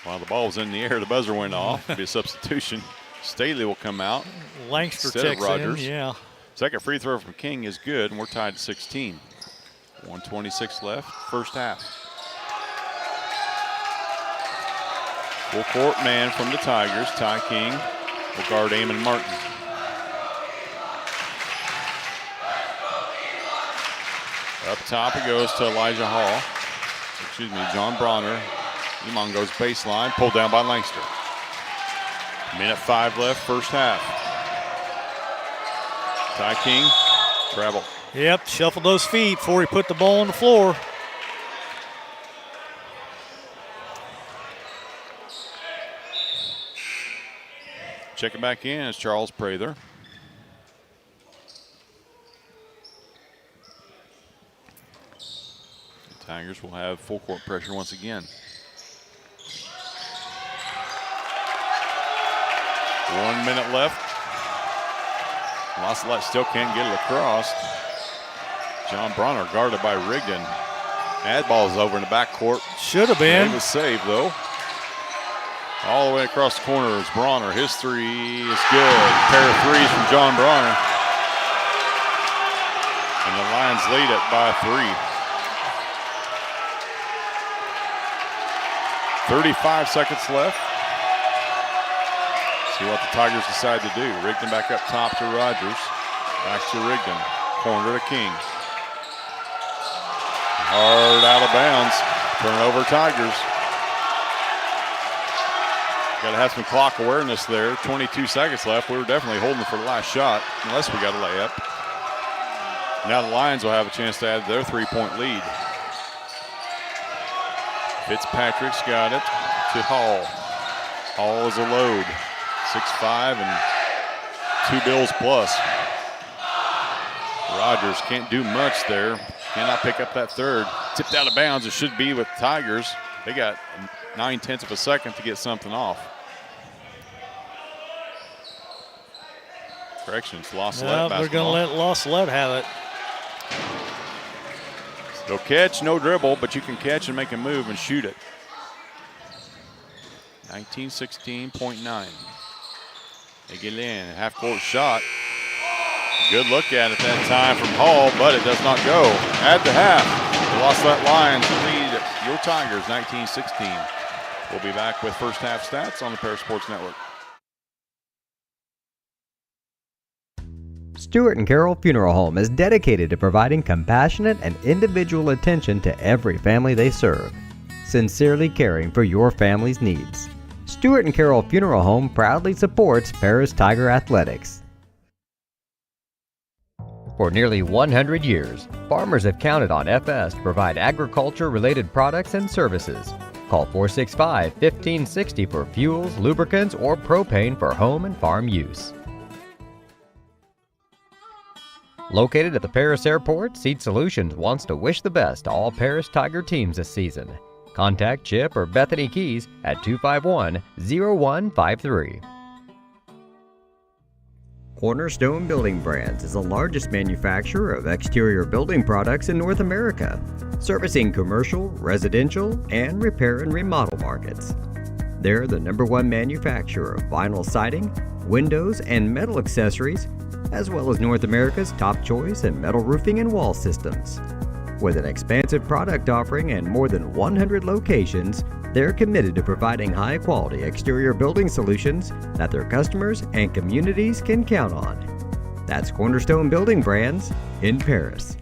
While the ball was in the air, the buzzer went off. It'll be a substitution. Staley will come out. Langster instead checks of Rogers. in, yeah. Second free throw from King is good, and we're tied at 16. 1:26 left, first half. Full court man from the Tigers, Ty King, will guard Eamon Martin. Up top it goes to Elijah Hall. Excuse me, John Bronner. Iman goes baseline, pulled down by Langster. Minute 5 left, first half. Ty King, travel. Yep, shuffled those feet before he put the ball on the floor. Checking back in is Charles Prather. The Tigers will have full court pressure once again. 1 minute left. LaSalette still can't get it across. John Bronner guarded by Rigdon. Ad ball is over in the backcourt. Should have been. It was saved though. All the way across the corner is Bronner. His three is good. A pair of threes from John Bronner. And the Lions lead it by 3. 35 seconds left. See what the Tigers decide to do. Rigdon back up top to Rogers. Back to Rigdon. Corner to King. Hard out of bounds. Turnover Tigers. Got to have some clock awareness there. 22 seconds left. We were definitely holding for the last shot, unless we got a layup. Now the Lions will have a chance to add their 3-point lead. Fitzpatrick's got it to Hall. Hall is a load. 6'5" and 2 bills plus. Rogers can't do much there. Cannot pick up that third. Tipped out of bounds. It should be with Tigers. They got 9/10 of a second to get something off. Corrections, LaSalette basketball. They're going to let LaSalette have it. No catch, no dribble, but you can catch and make a move and shoot it. 19-16.9. They get in, half-court shot. Good look at it that time from Hall, but it does not go. At the half, the LaSalette Lions lead your Tigers 19-16. We'll be back with first half stats on the Paris Sports Network. Stewart and Carroll Funeral Home is dedicated to providing compassionate and individual attention to every family they serve, sincerely caring for your family's needs. Stewart and Carroll Funeral Home proudly supports Paris Tiger Athletics. For nearly 100 years, farmers have counted on FS to provide agriculture-related products and services. Call 465-1560 for fuels, lubricants, or propane for home and farm use. Located at the Paris Airport, Seed Solutions wants to wish the best to all Paris Tiger teams this season. Contact Chip or Bethany Keys at 251-0153. Cornerstone Building Brands is the largest manufacturer of exterior building products in North America, servicing commercial, residential, and repair and remodel markets. They're the #1 manufacturer of vinyl siding, windows, and metal accessories, as well as North America's top choice in metal roofing and wall systems. With an expansive product offering and more than 100 locations, they're committed to providing high-quality exterior building solutions that their customers and communities can count on. That's Cornerstone Building Brands in Paris.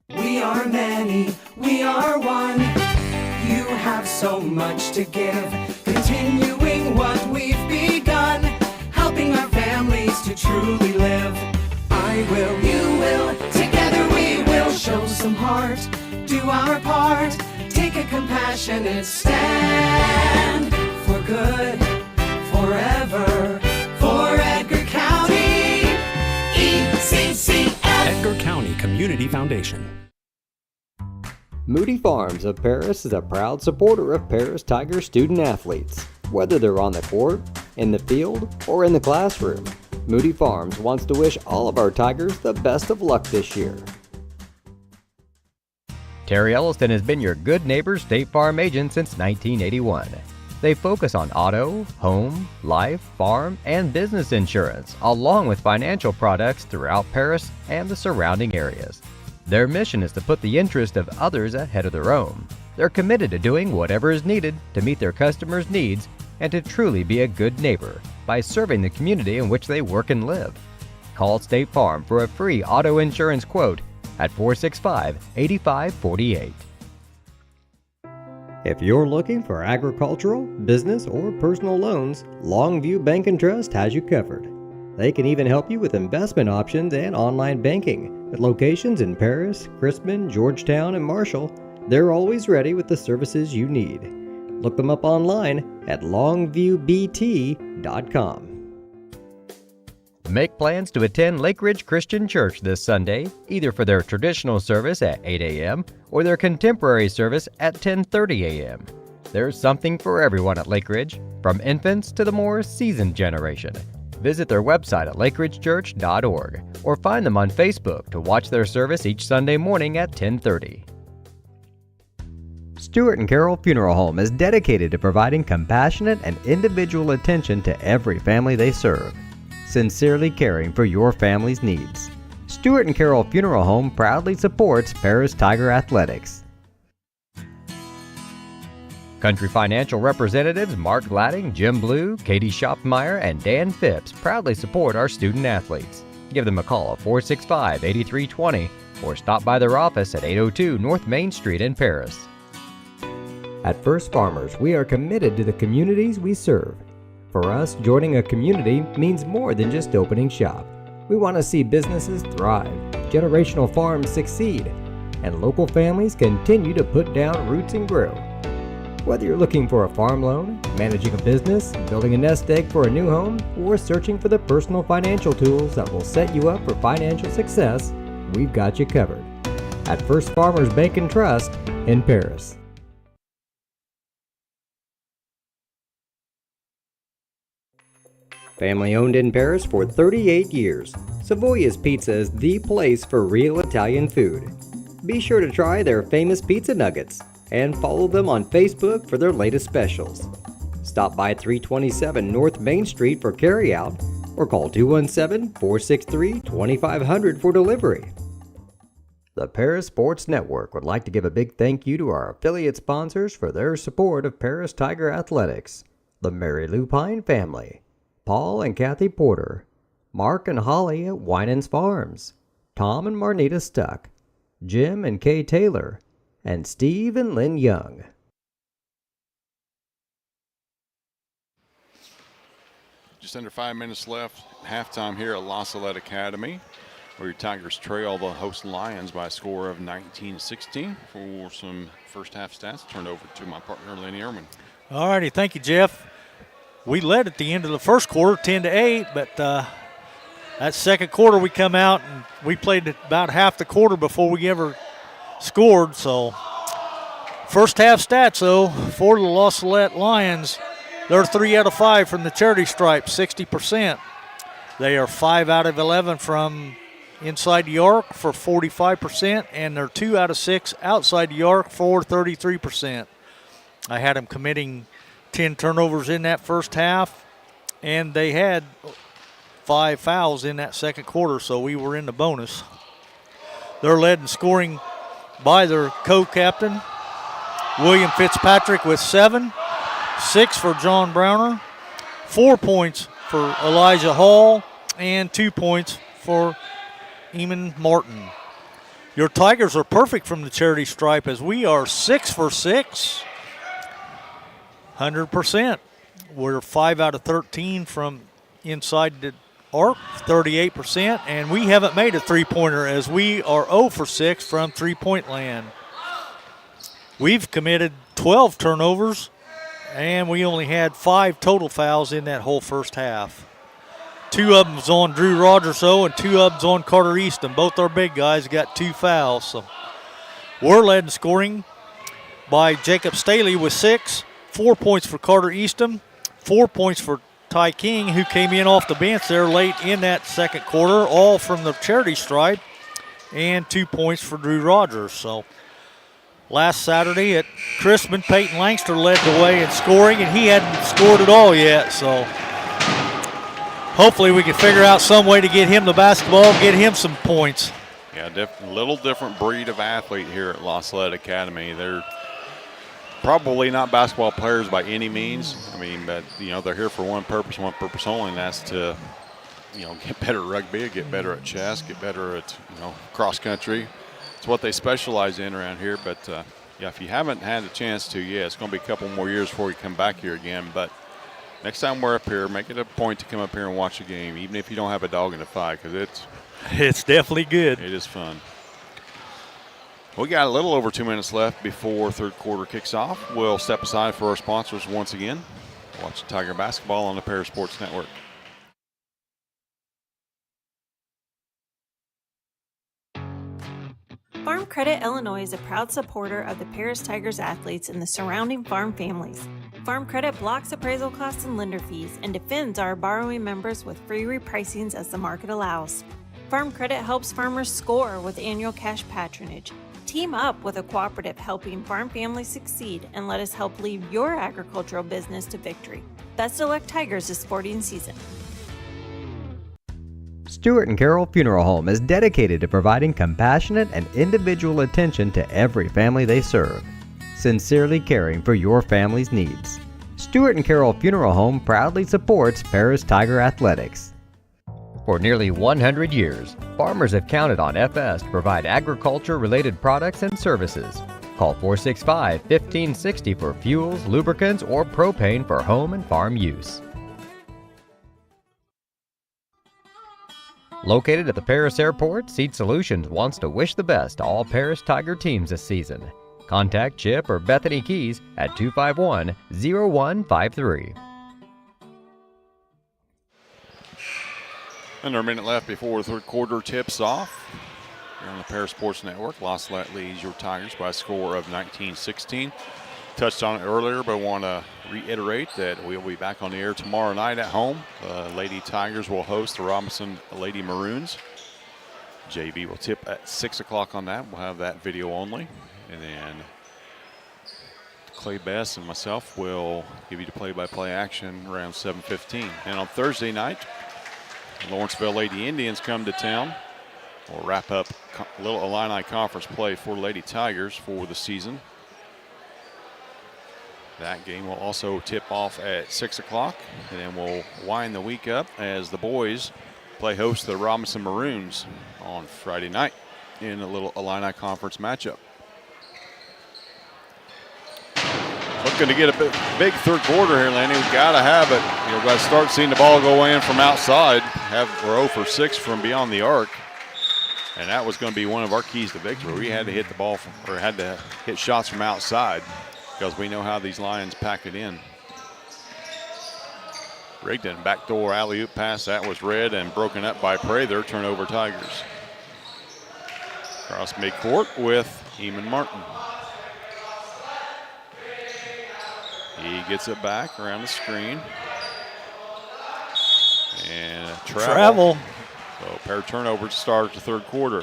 We are many, we are one. You have so much to give, continuing what we've begun, helping our families to truly live. I will, you will, together we will show some heart, do our part, take a compassionate stand for good, forever, for Edgar County, ECCF. Edgar County Community Foundation. Moody Farms of Paris is a proud supporter of Paris Tiger student athletes. Whether they're on the court, in the field, or in the classroom, Moody Farms wants to wish all of our Tigers the best of luck this year. Terry Elliston has been your good neighbor State Farm agent since 1981. They focus on auto, home, life, farm, and business insurance, along with financial products throughout Paris and the surrounding areas. Their mission is to put the interest of others ahead of their own. They're committed to doing whatever is needed to meet their customers' needs and to truly be a good neighbor by serving the community in which they work and live. Call State Farm for a free auto insurance quote at 465-8548. If you're looking for agricultural, business, or personal loans, Longview Bank and Trust has you covered. They can even help you with investment options and online banking. With locations in Paris, Crispin, Georgetown, and Marshall, they're always ready with the services you need. Look them up online at longviewbt.com. Make plans to attend Lake Ridge Christian Church this Sunday, either for their traditional service at 8 a.m. or their contemporary service at 10:30 a.m. There's something for everyone at Lake Ridge, from infants to the more seasoned generation. Visit their website at lakeridgechurch.org or find them on Facebook to watch their service each Sunday morning at 10:30. Stuart and Carol Funeral Home is dedicated to providing compassionate and individual attention to every family they serve, sincerely caring for your family's needs. Stuart and Carol Funeral Home proudly supports Paris Tiger Athletics. Country Financial representatives Mark Gladding, Jim Blue, Katie Schopmeyer, and Dan Phipps proudly support our student athletes. Give them a call at 465-8320 or stop by their office at 802 North Main Street in Paris. At First Farmers, we are committed to the communities we serve. For us, joining a community means more than just opening shop. We want to see businesses thrive, generational farms succeed, and local families continue to put down roots and grow. Whether you're looking for a farm loan, managing a business, building a nest egg for a new home, or searching for the personal financial tools that will set you up for financial success, we've got you covered. At First Farmers Bank and Trust in Paris. Family owned in Paris for 38 years, Savoya's Pizza is the place for real Italian food. Be sure to try their famous pizza nuggets and follow them on Facebook for their latest specials. Stop by 327 North Main Street for carryout or call 217-463-2500 for delivery. The Paris Sports Network would like to give a big thank you to our affiliate sponsors for their support of Paris Tiger Athletics: the Mary Lou Pine family, Paul and Kathy Porter, Mark and Holly at Winans Farms, Tom and Marnita Stuck, Jim and Kay Taylor, and Steve and Lynn Young. Just under 5 minutes left, halftime here at LaSalette Academy, where your Tigers trail the host Lions by a score of 19-16. For some first half stats, turn over to my partner, Lenny Ehrman. All righty, thank you, Jeff. We led at the end of the first quarter, 10-8, but that second quarter we come out and we played about half the quarter before we ever scored. So first half stats, though, for the LaSalette Lions, they're 3 out of 5 from the charity stripe, 60%. They are 5 out of 11 from inside the arc for 45%, and they're 2 out of 6 outside the arc for 33%. I had them committing 10 turnovers in that first half, and they had 5 fouls in that second quarter, so we were in the bonus. They're led in scoring by their co-captain, William Fitzpatrick, with 7, 6 for John Browner, 4 points for Elijah Hall, and 2 points for Eamon Martin. Your Tigers are perfect from the charity stripe as we are 6 for 6, 100%. We're 5 out of 13 from inside the arc, 38%, and we haven't made a three-pointer as we are 0 for 6 from three-point land. We've committed 12 turnovers, and we only had 5 total fouls in that whole first half. 2 of them's on Drew Rogers, and 2 of them's on Carter Easton. Both our big guys got 2 fouls. So we're led in scoring by Jacob Staley with 6, 4 points for Carter Easton, 4 points for Ty King, who came in off the bench there late in that second quarter, all from the charity stripe, and 2 points for Drew Rogers. So last Saturday at Chrisman, Peyton Langster led the way in scoring, and he hadn't scored at all yet. So hopefully we can figure out some way to get him the basketball, get him some points. Yeah, a little different breed of athlete here at LaSalette Academy. They're probably not basketball players by any means. I mean, but, they're here for one purpose only, and that's to, get better at rugby, get better at chess, get better at, cross country. It's what they specialize in around here. But, if you haven't had a chance to, it's going to be a couple more years before you come back here again. But next time we're up here, make it a point to come up here and watch a game, even if you don't have a dog in the fight, because it's definitely good. It is fun. We got a little over 2 minutes left before third quarter kicks off. We'll step aside for our sponsors once again. Watch Tiger basketball on the Paris Sports Network. Farm Credit Illinois is a proud supporter of the Paris Tigers athletes and the surrounding farm families. Farm Credit blocks appraisal costs and lender fees and defends our borrowing members with free repricings as the market allows. Farm Credit helps farmers score with annual cash patronage. Team up with a cooperative helping farm families succeed and let us help lead your agricultural business to victory. Best of luck, Tigers, this sporting season. Stewart and Carroll Funeral Home is dedicated to providing compassionate and individual attention to every family they serve, sincerely caring for your family's needs. Stewart and Carroll Funeral Home proudly supports Paris Tiger Athletics. For nearly 100 years, farmers have counted on FS to provide agriculture-related products and services. Call 465-1560 for fuels, lubricants, or propane for home and farm use. Located at the Paris Airport, Seed Solutions wants to wish the best to all Paris Tiger teams this season. Contact Chip or Bethany Keys at 251-0153. Under a minute left before the third quarter tips off. Here on the Paris Sports Network, LaSalette leads your Tigers by a score of 19-16. Touched on it earlier, but I want to reiterate that we'll be back on the air tomorrow night at home. The Lady Tigers will host the Robinson Lady Maroons. JV will tip at 6 o'clock on that. We'll have that video only. And then Clay Bess and myself will give you the play-by-play action around 7:15. And on Thursday night, Lawrenceville Lady Indians come to town. We'll wrap up a little Illini Conference play for Lady Tigers for the season. That game will also tip off at 6 o'clock, and then we'll wind the week up as the boys play host to the Robinson Maroons on Friday night in a little Illini Conference matchup. Looking to get a big third quarter here, Lanny. We've got to have it. We've got to start seeing the ball go in from outside. We're 0 for 6 from beyond the arc. And that was going to be one of our keys to victory. We had to hit the ball had to hit shots from outside because we know how these Lions pack it in. Rigdon, backdoor alley-oop pass. That was read and broken up by Prather. Turnover Tigers. Cross midcourt with Eamon Martin. He gets it back around the screen. And travel. So a pair of turnovers to start the third quarter.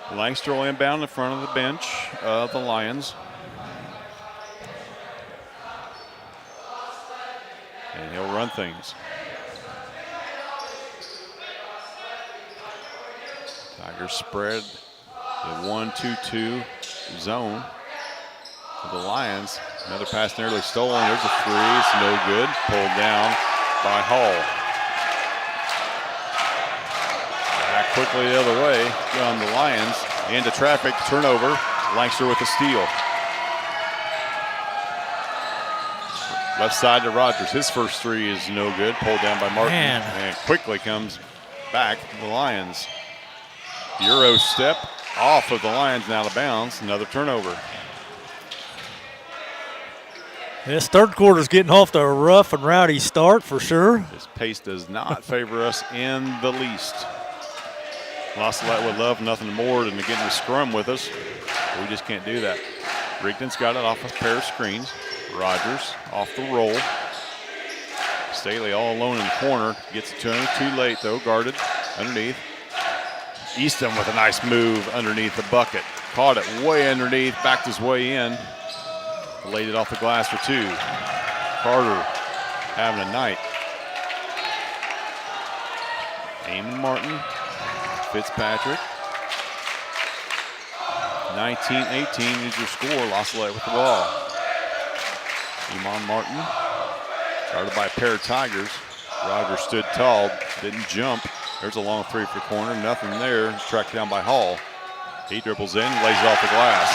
Langster will inbound in front of the bench of the Lions. And he'll run things. Tigers spread the 1-2-2 zone for the Lions. Another pass nearly stolen. There's a three. It's no good. Pulled down by Hall. Back quickly the other way on the Lions. Into traffic. Turnover. Langston with the steal. Left side to Rogers. His first three is no good. Pulled down by Martin. And quickly comes back to the Lions. Euro step off of the Lions and out of bounds. Another turnover. This third quarter is getting off to a rough and rowdy start for sure. This pace does not favor us in the least. LaSalette would love nothing more than to get in the scrum with us. We just can't do that. Rigdon's got it off a pair of screens. Rogers off the roll. Staley all alone in the corner. Gets it to him. Too late though. Guarded underneath. Easton with a nice move underneath the bucket. Caught it way underneath. Backed his way in. Laid it off the glass for two. Carter having a night. Eamon Martin. Fitzpatrick. 19-18 is your score. LaSalette with the ball. Eamon Martin. Guarded by a pair of Tigers. Rogers stood tall. Didn't jump. There's a long three for the corner. Nothing there. Tracked down by Hall. He dribbles in. Lays it off the glass.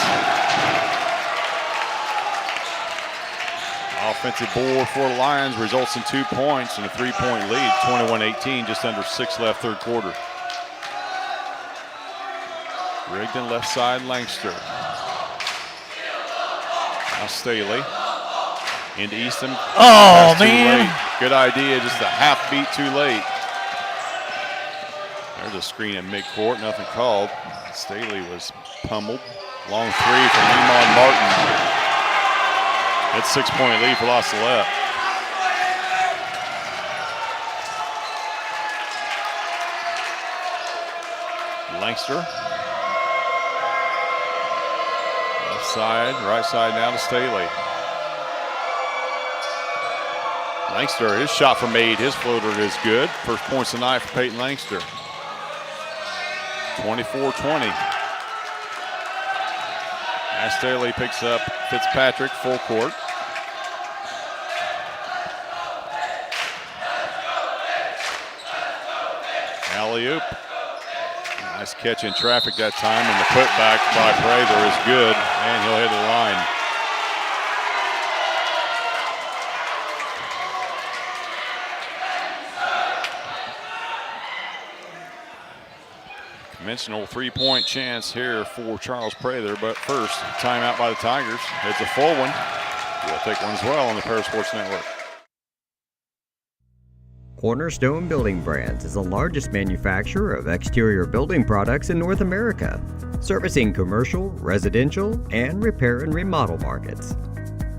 Offensive board for the Lions results in 2 points and a 3-point lead, 21-18, just under 6 left third quarter. Rigdon left side, Langster. Now Staley into Easton. Oh, man. Late. Good idea, just a half beat too late. There's a screen at midcourt, nothing called. Staley was pummeled. Long three from Eamon Martin. It's 6-point lead for LaSalette. Langster. Left side, right side now to Staley. Langster, his shot from 8, his floater is good. First points tonight for Peyton Langster. 24-20. As Staley picks up Fitzpatrick, full court. Alley-oop. Nice catch in traffic that time, and the putback by Prather is good, and he'll hit the line. Conventional 3-point chance here for Charles Prather, but first, timeout by the Tigers. It's a full one. We'll take one as well on the Paris Sports Network. Cornerstone Building Brands is the largest manufacturer of exterior building products in North America, servicing commercial, residential, and repair and remodel markets.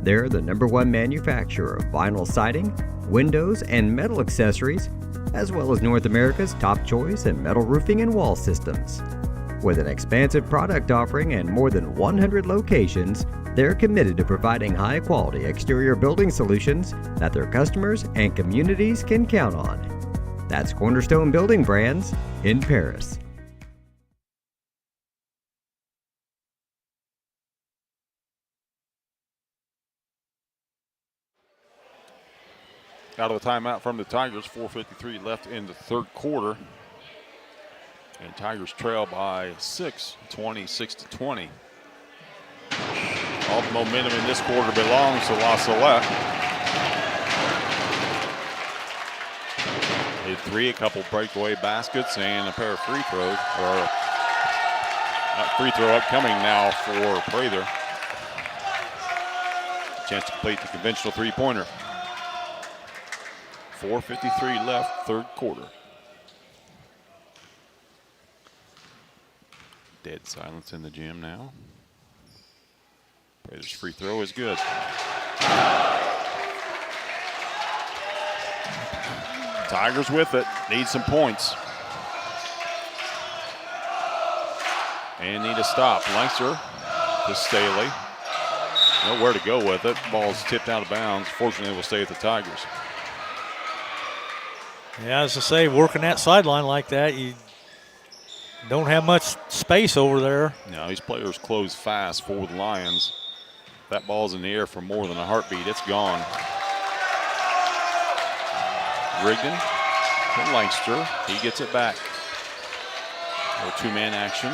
They're the #1 manufacturer of vinyl siding, windows, and metal accessories, as well as North America's top choice in metal roofing and wall systems. With an expansive product offering and more than 100 locations, they're committed to providing high-quality exterior building solutions that their customers and communities can count on. That's Cornerstone Building Brands in Paris. Out of the timeout from the Tigers, 4:53 left in the third quarter. And Tigers trail by 6, 26-20. All the momentum in this quarter belongs to LaSalette. Hit 3, a couple breakaway baskets, and a pair of free throws. Or free throw upcoming now for Prather. Chance to complete the conventional three-pointer. 4:53 left, third quarter. Dead silence in the gym now. Prather's free throw is good. Tigers with it, need some points. And need a stop. Langster to Staley. Nowhere to go with it. Ball's tipped out of bounds. Fortunately, it will stay at the Tigers. Yeah, as I say, working that sideline like that, don't have much space over there. Now these players close fast for the Lions. That ball's in the air for more than a heartbeat. It's gone. Rigdon to Lancaster. He gets it back. A little two-man action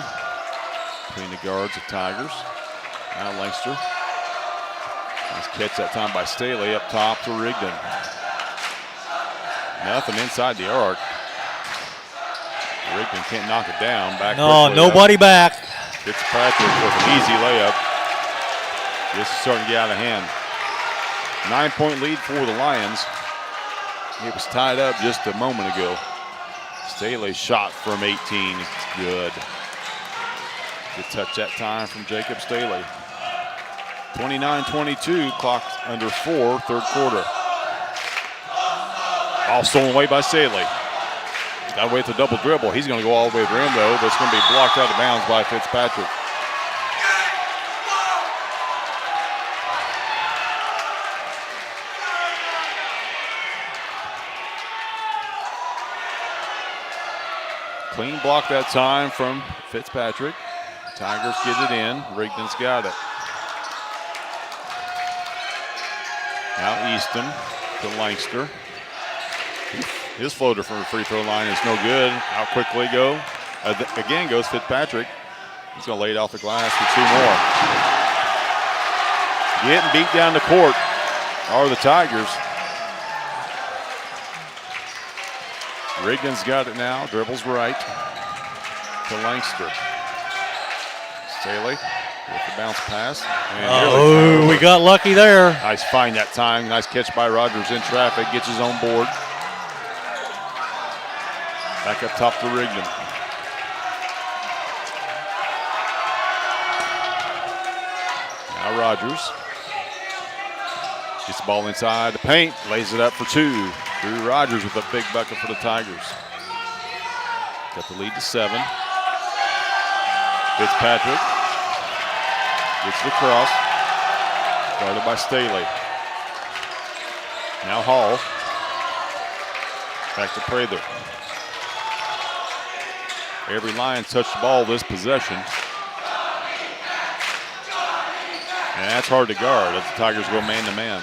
between the guards of Tigers. Now Lancaster. Nice catch that time by Staley up top to Rigdon. Nothing inside the arc. Rigdon can't knock it down. Back no, nobody up. back. Fitzpatrick with an easy layup. This is starting to get out of hand. 9-point lead for the Lions. It was tied up just a moment ago. Staley's shot from 18 is good. Good touch that time from Jacob Staley. 29-22, clock under 4, third quarter. All stolen away by Staley. Got to wait the double dribble. He's going to go all the way to the rim though, but it's going to be blocked out of bounds by Fitzpatrick. Clean block that time from Fitzpatrick. Tigers get it in. Rigdon's got it. Now Easton to Lancaster. His floater from the free throw line is no good. How quickly go? Again goes Fitzpatrick. He's going to lay it off the glass for 2 more. Getting beat down the court are the Tigers. Rigdon's got it now. Dribbles right to Lancaster. Staley with the bounce pass. Oh, we got lucky there. Nice find that time. Nice catch by Rogers in traffic. Gets his own board. Back up top to Rigdon. Now Rogers. Gets the ball inside the paint. Lays it up for 2. Drew Rogers with a big bucket for the Tigers. Got the lead to 7. Fitzpatrick gets the cross. Guarded by Staley. Now Hall. Back to Prather. Every Lion touched the ball this possession. And that's hard to guard as the Tigers go man-to-man.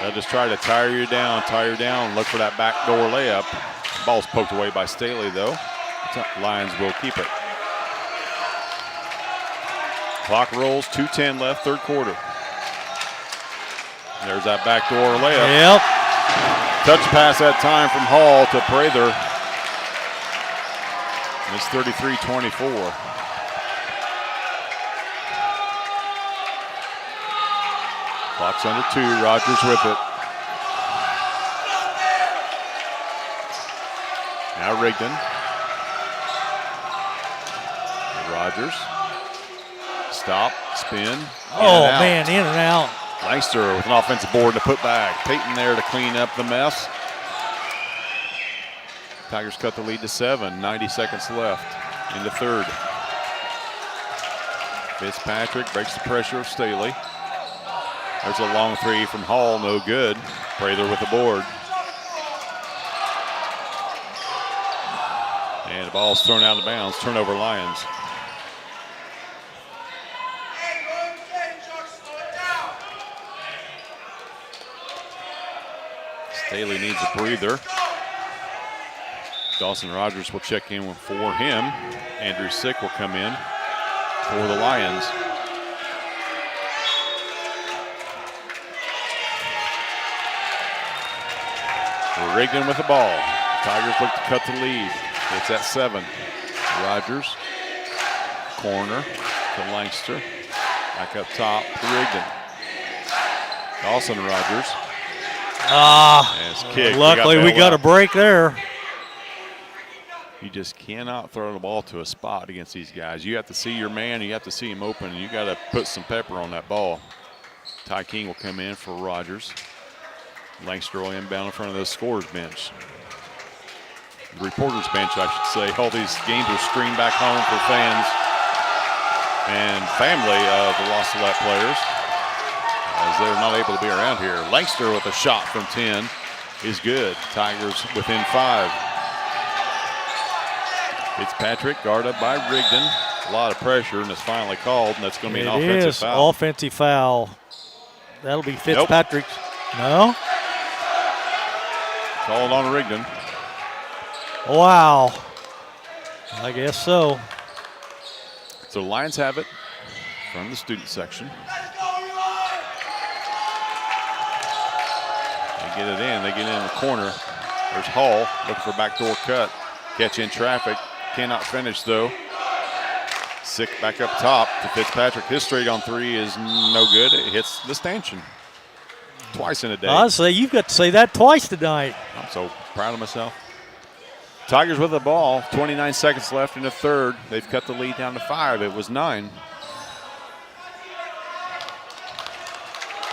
They'll just try to tire you down, look for that backdoor layup. Ball's poked away by Staley, though. The Lions will keep it. Clock rolls, 2:10 left, third quarter. There's that backdoor layup. Yep. Touch pass that time from Hall to Prather. It's 33-24. Clock's under 2. Rogers with it. Now Rigdon. Rogers. Stop, spin. Oh, man, in and out. Lancaster with an offensive board to put back. Peyton there to clean up the mess. Tigers cut the lead to 7. 90 seconds left in the third. Fitzpatrick breaks the pressure of Staley. There's a long 3 from Hall, no good. Prather with the board. And the ball's thrown out of bounds. Turnover Lions. Staley needs a breather. Dawson Rogers will check in for him. Andrew Sick will come in for the Lions. Rigdon with the ball. Tigers look to cut the lead. It's at 7. Rogers. Corner to Lancaster. Back up top to Rigdon. Dawson Rogers. Luckily we got a break there. You just cannot throw the ball to a spot against these guys. You have to see your man. You have to see him open. And you got to put some pepper on that ball. Ty King will come in for Rogers. Lancaster will inbound in front of the scorer's bench. The reporter's bench, I should say. All these games are streamed back home for fans and family of the LaSalette players as they're not able to be around here. Lancaster with a shot from 10 is good. Tigers within 5. Fitzpatrick guarded by Rigdon. A lot of pressure, and it's finally called, and that's going to be an It offensive is foul. offensive foul. That'll be Fitzpatrick's. No? Called on Rigdon. Wow. I guess so. So the Lions have it from the student section. They get it in. They get in the corner. There's Hall looking for a backdoor cut. Catch in traffic. Cannot finish, though. Sick back up top to Fitzpatrick. His straight on three is no good. It hits the stanchion twice in a day. I'd say you've got to say that twice tonight. I'm so proud of myself. Tigers with the ball. 29 seconds left in the third. They've cut the lead down to 5. It was 9.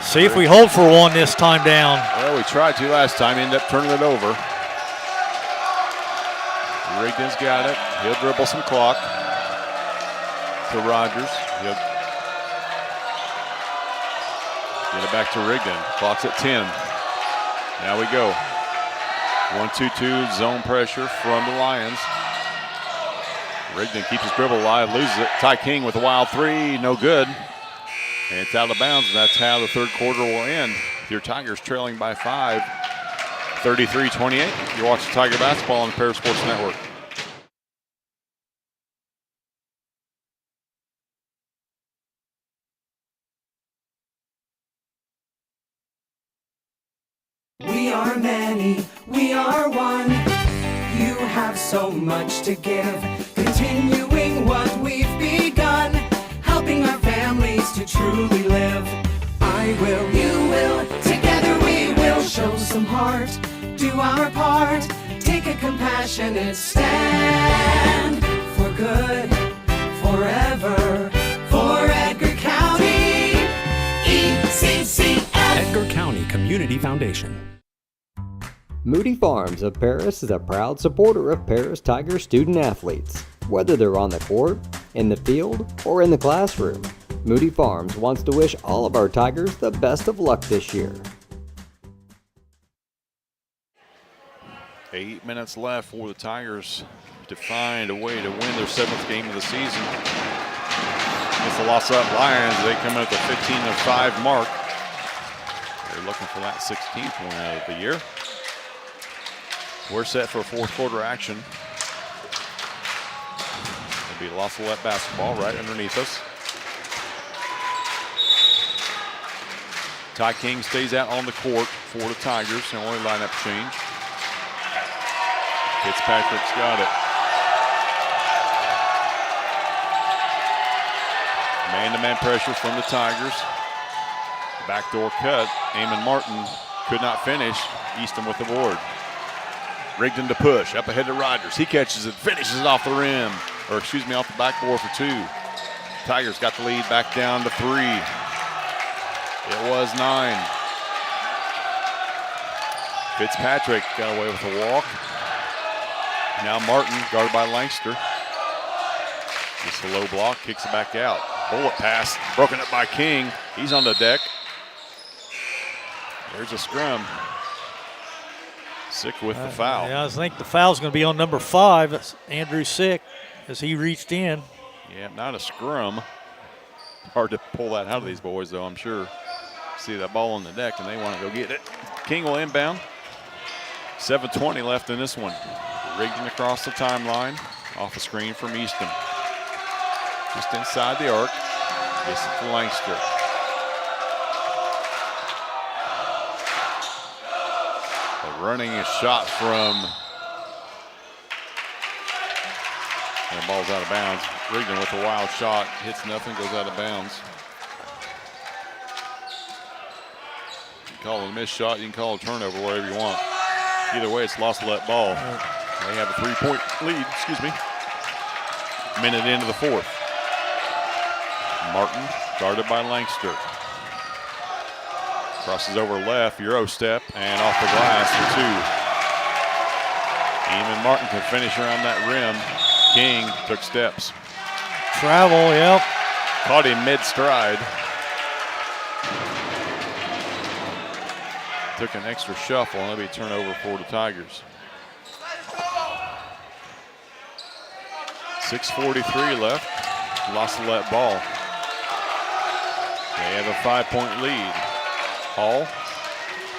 See if we hold for one this time down. Well, we tried to last time. Ended up turning it over. Rigdon's got it. He'll dribble some clock to Rogers. He'll get it back to Rigdon. Clock's at 10. Now we go. 1-2-2 zone pressure from the Lions. Rigdon keeps his dribble alive, loses it. Ty King with a wild three, no good. And it's out of bounds, and that's how the third quarter will end. Your Tigers trailing by 5, 33-28. You're watching Tiger basketball on the Paris Sports Network. We are many, we are one. You have so much to give, continuing what we've begun, helping our families to truly live. I will, you will, together we will show some heart, do our part, take a compassionate stand for good, forever, for Edgar County, ECCF. Edgar County Community Foundation. Moody Farms of Paris is a proud supporter of Paris Tiger student athletes. Whether they're on the court, in the field, or in the classroom, Moody Farms wants to wish all of our Tigers the best of luck this year. 8 minutes left for the Tigers to find a way to win their 7th game of the season. It's the LaSalette Lions. They come in at the 15-5 mark. They're looking for that 16th win of the year. We're set for fourth quarter action. It'll be LaSalette basketball right underneath us. Ty King stays out on the court for the Tigers. The only lineup change. Fitzpatrick's got it. Man-to-man pressure from the Tigers. Backdoor cut. Eamon Martin could not finish. Easton with the board. Rigdon to push, up ahead to Rogers. He catches it, finishes it off the rim, or excuse me, off the backboard for 2. Tigers got the lead back down to 3. It was 9. Fitzpatrick got away with a walk. Now Martin, guarded by Langster. Just a low block, kicks it back out. Bullet pass, broken up by King. He's on the deck. There's a scrum. Sick with the foul. Yeah, I think the foul's going to be on number 5. That's Andrew Sick as he reached in. Yeah, not a scrum. Hard to pull that out of these boys, though, I'm sure. See that ball on the deck, and they want to go get it. King will inbound. 7:20 left in this one. Rigdon across the timeline. Off a screen from Easton. Just inside the arc. Gets it to Langster. Running a shot from, and the ball's out of bounds. Rigdon with a wild shot, hits nothing, goes out of bounds. You can call it a missed shot, you can call it a turnover, whatever you want. Either way, it's LaSalette ball. They have a 3-point lead, Minute into the 4th. Martin guarded by Langster. Crosses over left, Euro step, and off the glass for 2. Eamon Martin can finish around that rim. King took steps. Travel, yep. Caught him mid-stride. Took an extra shuffle, and that'll be a turnover for the Tigers. 6:43 left. LaSalette ball. They have a 5-point lead. Hall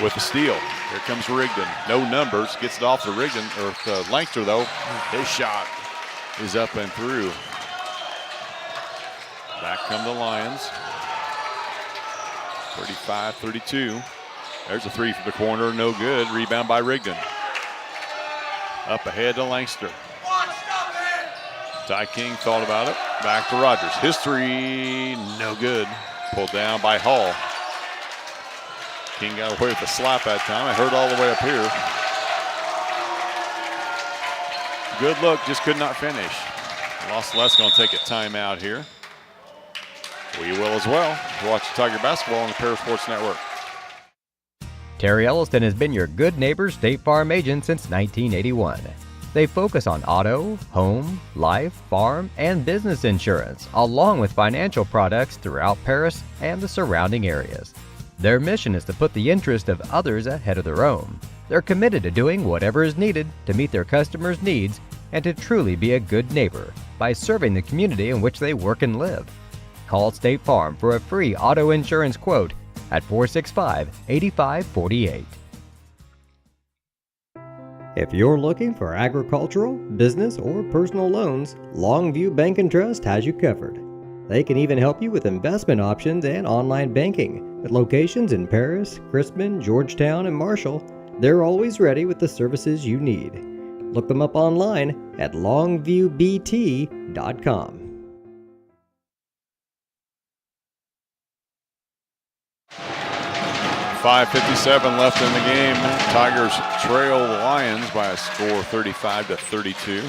with the steal. Here comes Rigdon. No numbers. Gets it off to Rigdon, or to Langster though. His shot is up and through. Back come the Lions. 35-32. There's a three from the corner, no good. Rebound by Rigdon. Up ahead to Langster. Ty King thought about it. Back to Rogers. His three, no good. Pulled down by Hall. King got away with the slap that time. It hurt all the way up here. Good look, just could not finish. LaSalette's going to take a timeout here. We will as well. Watch Tiger basketball on the Para Sports Network. Terry Elliston has been your good neighbor State Farm agent since 1981. They focus on auto, home, life, farm, and business insurance, along with financial products throughout Paris and the surrounding areas. Their mission is to put the interest of others ahead of their own. They're committed to doing whatever is needed to meet their customers' needs and to truly be a good neighbor by serving the community in which they work and live. Call State Farm for a free auto insurance quote at 465-8548. If you're looking for agricultural, business, or personal loans, Longview Bank and Trust has you covered. They can even help you with investment options and online banking. At locations in Paris, Crispin, Georgetown, and Marshall, they're always ready with the services you need. Look them up online at longviewbt.com. .557 left in the game. Tigers trail the Lions by a score 35-32.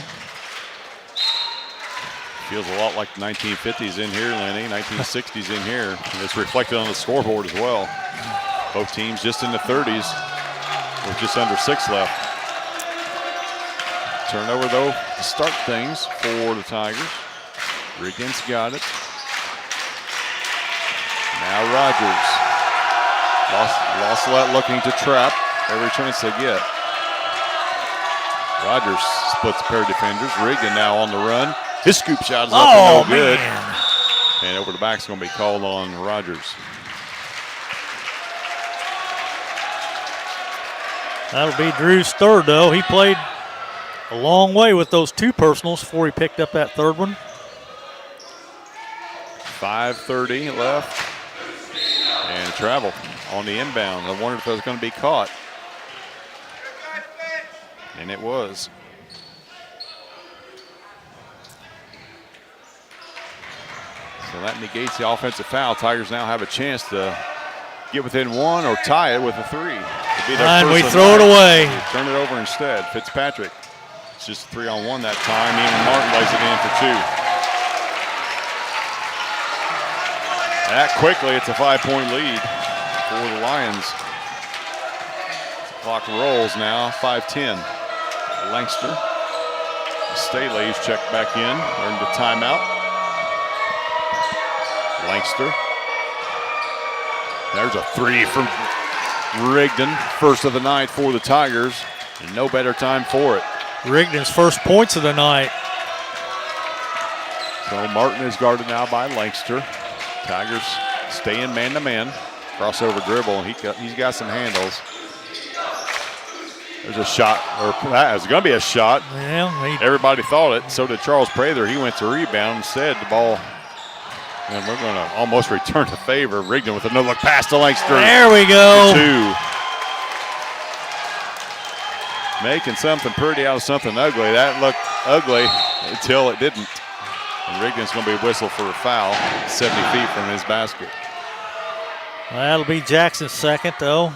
Feels a lot like the 1950s in here, Lenny, 1960s in here. And it's reflected on the scoreboard as well. Both teams just in the 30s with just under 6 left. Turnover, though, to start things for the Tigers. Rigdon's got it. Now Rogers. LaSalette looking to trap every chance they get. Rogers splits a pair of defenders. Rigdon now on the run. His scoop shot is up and no good. Man. And over the back's going to be called on Rogers. That'll be Drew's third, though. He played a long way with those two personals before he picked up that third one. 5:30 left. And travel on the inbound. I wondered if it was going to be caught. And it was. So that negates the offensive foul. Tigers now have a chance to get within one or tie it with a three. And we throw it away. Turn it over instead. Fitzpatrick. It's just 3-on-1 that time. Even Martin lays it in for two. That quickly, it's a 5-point lead for the Lions. The clock rolls now, 5:10. Langster. Staley's checked back in, earned a timeout. Langster. There's a three from Rigdon, first of the night for the Tigers, and no better time for it. Rigdon's first points of the night. So Martin is guarded now by Langster. Tigers staying man-to-man. Crossover dribble, and he's got some handles. There's a shot, or that is going to be a shot. Yeah, everybody thought it. So did Charles Prather. He went to rebound. Instead, the ball, and we're going to almost return the favor. Rigdon with another look pass to Langster. There we go. Two. Making something pretty out of something ugly. That looked ugly until it didn't. And Rigdon's going to be whistled for a foul 70 feet from his basket. That'll be Jackson's second, though.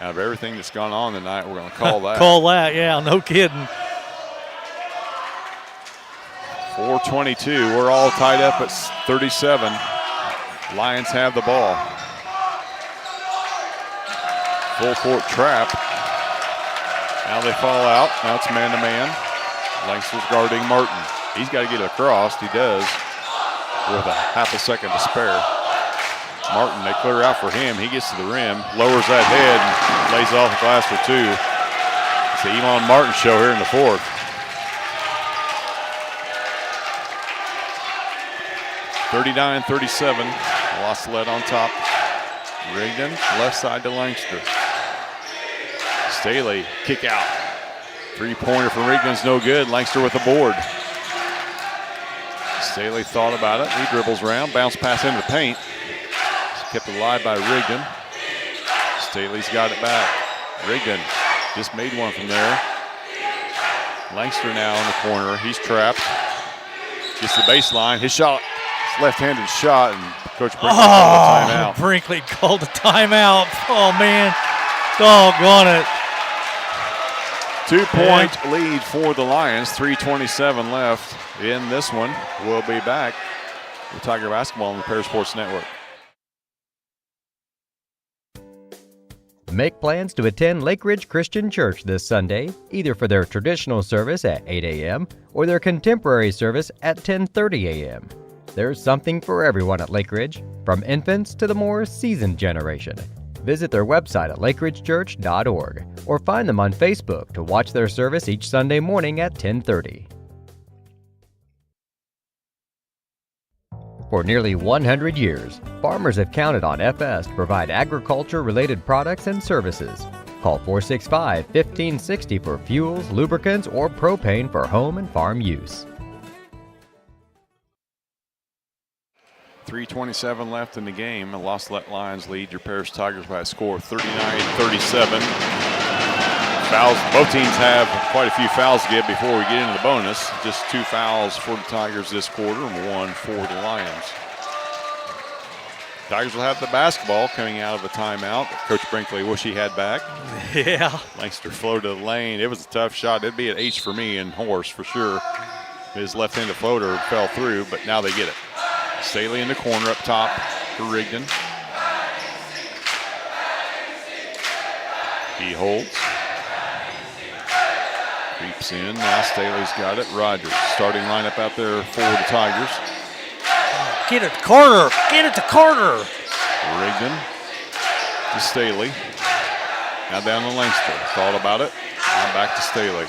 Out of everything that's gone on tonight, we're going to call that. Call that, yeah, no kidding. 4:22. We're all tied up at 37. Lions have the ball. Full court trap. Now they fall out. Now it's man-to-man. Langster's guarding Martin. He's got to get it across. He does with a half a second to spare. Martin, they clear out for him. He gets to the rim, lowers that head, and lays off the glass for two. It's the Elon Martin show here in the fourth. 39-37. LaSalette on top. Rigdon, left side to Langster. Staley, kick out. Three-pointer from Rigdon's no good. Langster with the board. Staley thought about it. He dribbles around, bounce pass into the paint. Kept alive by Rigdon. Staley's got it back. Rigdon just made one from there. Langster now in the corner. He's trapped. Gets the baseline. His shot, his left-handed shot, and Coach Brinkley called a timeout. Brinkley called a timeout. Oh, man. Doggone it. 2-point lead for the Lions. 3:27 left in this one. We'll be back with Tiger Basketball on the Paris Sports Network. Make plans to attend Lake Ridge Christian Church this Sunday, either for their traditional service at 8 a.m. or their contemporary service at 10:30 a.m. There's something for everyone at Lake Ridge, from infants to the more seasoned generation. Visit their website at lakeridgechurch.org or find them on Facebook to watch their service each Sunday morning at 10:30. For nearly 100 years, farmers have counted on FS to provide agriculture-related products and services. Call 465-1560 for fuels, lubricants, or propane for home and farm use. 3:27 left in the game. The LaSalette Lions lead your Paris Tigers by a score of 39-37. Fouls. Both teams have quite a few fouls to get before we get into the bonus. Just 2 fouls for the Tigers this quarter and 1 for the Lions. Tigers will have the basketball coming out of a timeout. Coach Brinkley wish he had back. Yeah. Langster floated to the lane. It was a tough shot. It'd be an H for me and Horse for sure. His left-handed floater fell through, but now they get it. Staley in the corner up top for Rigdon. He holds. Creeps in. Now Staley's got it. Rogers, starting lineup out there for the Tigers. Get it to Carter. Get it to Carter. Rigdon to Staley. Now down to Langster. Thought about it. Now back to Staley.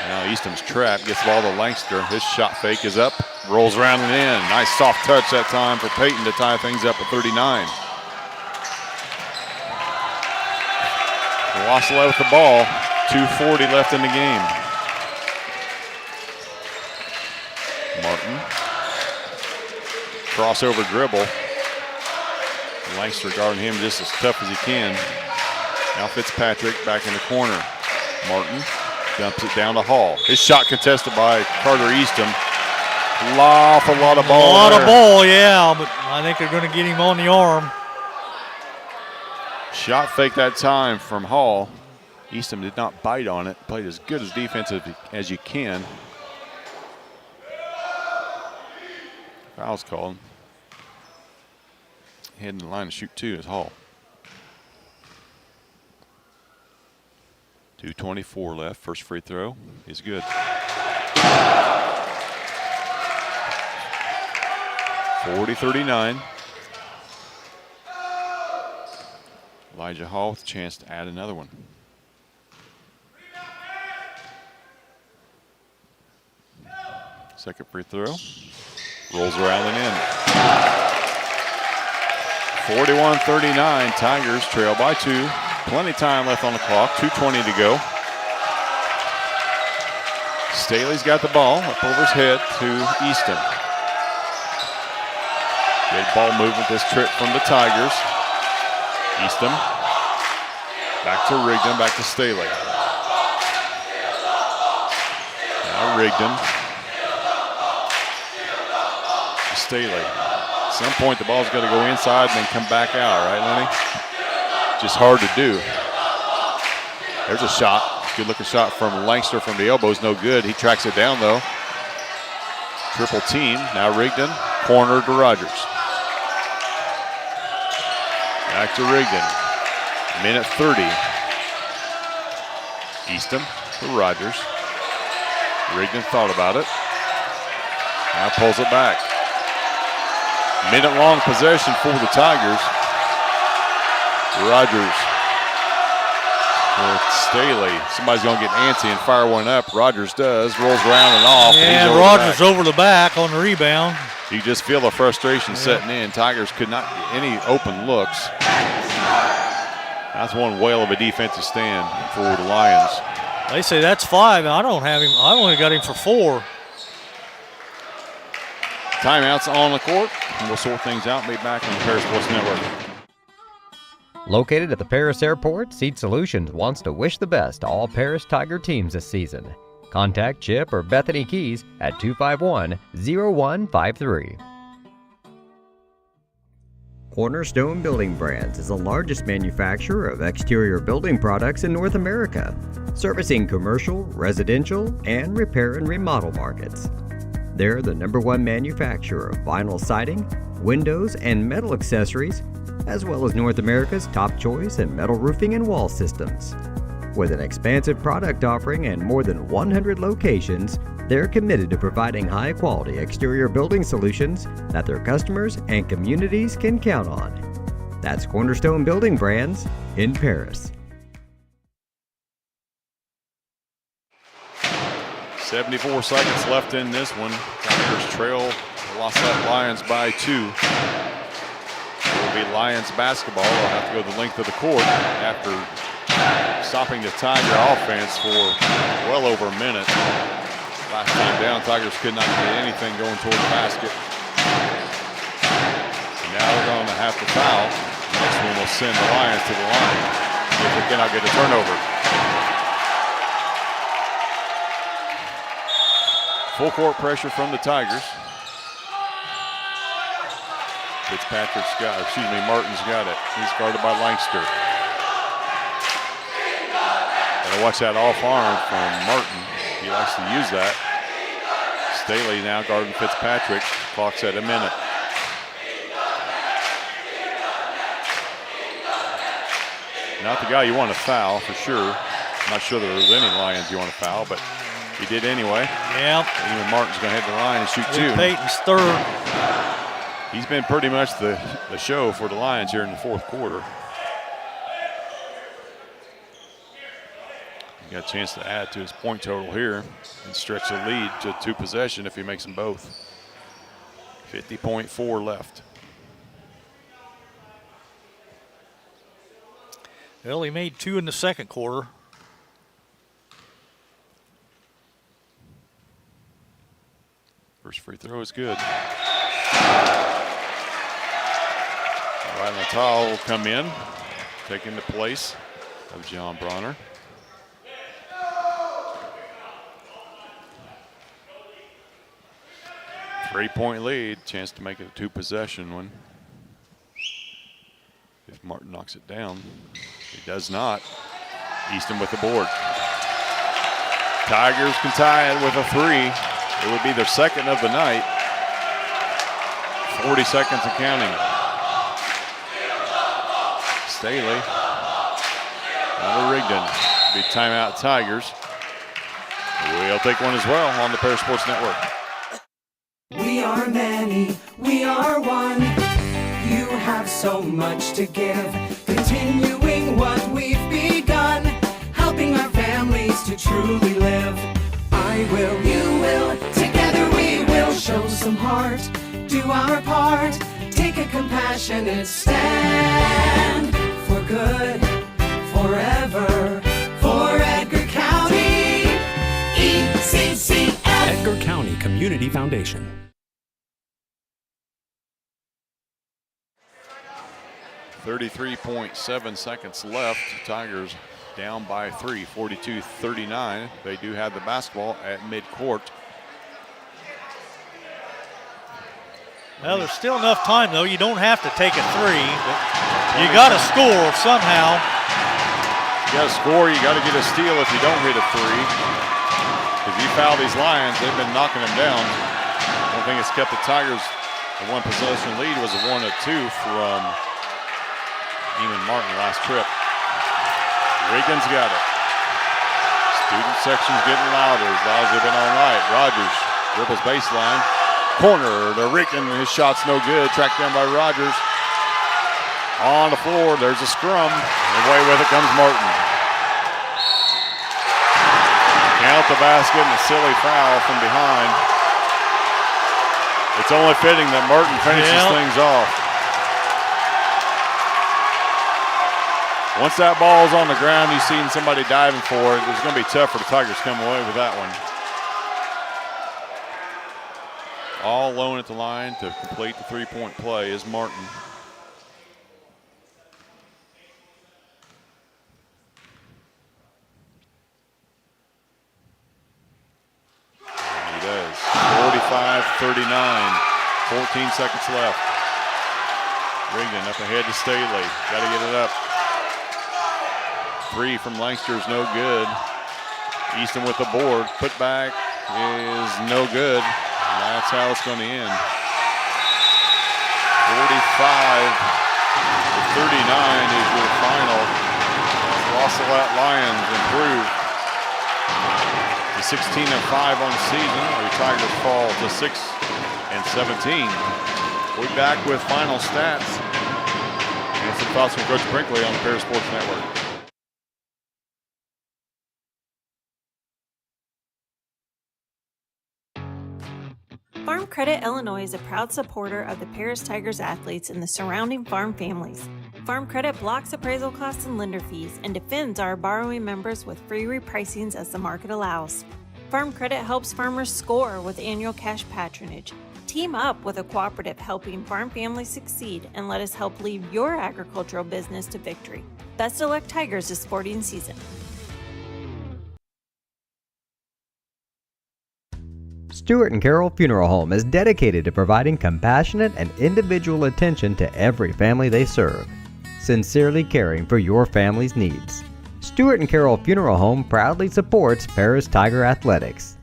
Now Easton's trapped. Gets the ball to Langster. His shot fake is up. Rolls around and in. Nice soft touch that time for Peyton to tie things up at 39. LaSalette with the ball. 2:40 left in the game. Martin. Crossover dribble. Langster guarding him just as tough as he can. Now Fitzpatrick back in the corner. Martin dumps it down to Hall. His shot contested by Carter Easton. Awful lot of ball. A lot there. of ball, yeah, but I think they're going to get him on the arm. Shot fake that time from Hall. Easton did not bite on it. Played as good as defense as you can. Foul's called. Heading the line to shoot 2 is Hall. 2:24 left. First free throw is good. 40-39. Elijah Hall with a chance to add another one. Second free throw. Rolls around and in. 41-39. Tigers trail by 2. Plenty of time left on the clock. 2:20 to go. Staley's got the ball up over his head to Easton. Good ball movement this trip from the Tigers. Easton. Back to Rigdon, back to Staley. Now Rigdon. Staley. At some point the ball's got to go inside and then come back out, right, Lenny? Just hard to do. There's a shot. Good looking shot from Langster from the elbow is no good. He tracks it down though. Triple team. Now Rigdon. Corner to Rogers. Back to Rigdon. Minute 30. Easton to Rogers. Rigdon thought about it. Now pulls it back. Minute-long possession for the Tigers. Rogers with Staley. Somebody's going to get antsy and fire one up. Rogers does. Rolls around and off. And Rogers over the back on the rebound. You just feel the frustration setting in. Tigers could not get any open looks. That's one whale of a defensive stand for the Lions. They say that's 5. I don't have him. I only got him for 4. Timeouts on the court, and we'll sort things out and be back on the Paris Sports Network. Located at the Paris Airport, Seed Solutions wants to wish the best to all Paris Tiger teams this season. Contact Chip or Bethany Keys at 251-0153. Cornerstone Building Brands is the largest manufacturer of exterior building products in North America, servicing commercial, residential, and repair and remodel markets. They're the #1 manufacturer of vinyl siding, windows, and metal accessories, as well as North America's top choice in metal roofing and wall systems. With an expansive product offering and more than 100 locations, they're committed to providing high-quality exterior building solutions that their customers and communities can count on. That's Cornerstone Building Brands in Paris. 74 seconds left in this one. Tigers trail the LaSalette Lions by 2. It will be Lions basketball. They'll have to go the length of the court after stopping the Tiger offense for well over a minute. Last time down, Tigers could not get anything going toward the basket. And now they're going to have to foul. The next one will send the Lions to the line if they cannot get a turnover. Full court pressure from the Tigers. Martin's got it. He's guarded by Langster. Gotta watch that off arm from Martin. He likes to use that. Staley now guarding Fitzpatrick. Clock's at a minute. Not the guy you want to foul for sure. I'm not sure there was any Lions you want to foul, but he did anyway. Yeah. Even Martin's going to head the line and shoot 2. Peyton's third. He's been pretty much the show for the Lions here in the fourth quarter. He got a chance to add to his point total here and stretch the lead to 2 possession if he makes them both. 50.4 left. Well, he made 2 in the second quarter. First free throw is good. Ryan Natal will come in, taking the place of John Bronner. Three-point lead, chance to make it a 2-possession one. If Martin knocks it down, he does not. Easton with the board. Tigers can tie it with a 3. It would be their second of the night. 40 seconds and counting. Staley. Another Rigdon. Be timeout Tigers. We'll take one as well on the Paris Sports Network. We are many, we are one. You have so much to give. Continuing what we've begun. Helping our families to truly live. I will, you will, together we will show some heart, do our part, take a compassionate stand for good, forever, for Edgar County, ECCF. Edgar County Community Foundation. 33.7 seconds left. Tigers down by 3, 42-39. They do have the basketball at midcourt. Well, there's still enough time, though. You don't have to take a 3, but you got to score somehow. You got to score. You got to get a steal if you don't hit a 3. If you foul these Lions, they've been knocking them down. One thing that's kept the Tigers a 1-possession lead was a 1-2 from Eamon Martin last trip. Regan's got it. Student section's getting louder as loud as they've been all night. Rogers dribbles baseline. Corner to Regan. His shot's no good. Tracked down by Rogers. On the floor, there's a scrum. And away with it comes Martin. count the basket and a silly foul from behind. It's only fitting that Martin finishes things off. Once that ball's on the ground, you've seen somebody diving for it. It's going to be tough for the Tigers to come away with that one. All alone at the line to complete the three-point play is Martin. And he does. 45-39, 14 seconds left. Regan up ahead to Staley. Got to get it up. Three from Lancaster is no good. Easton with the board. Put back is no good. And that's how it's going to end. 45-39 is your final. LaSalette Lions improve to 16-5 on the season. The Tigers fall to 6-17. We'll be back with final stats and some thoughts from Coach Brinkley on the Paris Sports Network. Farm Credit Illinois is a proud supporter of the Paris Tigers athletes and the surrounding farm families. Farm Credit blocks appraisal costs and lender fees and defends our borrowing members with free repricings as the market allows. Farm Credit helps farmers score with annual cash patronage. Team up with a cooperative helping farm families succeed and let us help lead your agricultural business to victory. Best of luck, Tigers, this sporting season. Stewart & Carroll Funeral Home is dedicated to providing compassionate and individual attention to every family they serve, sincerely caring for your family's needs. Stewart & Carroll Funeral Home proudly supports Paris Tiger Athletics.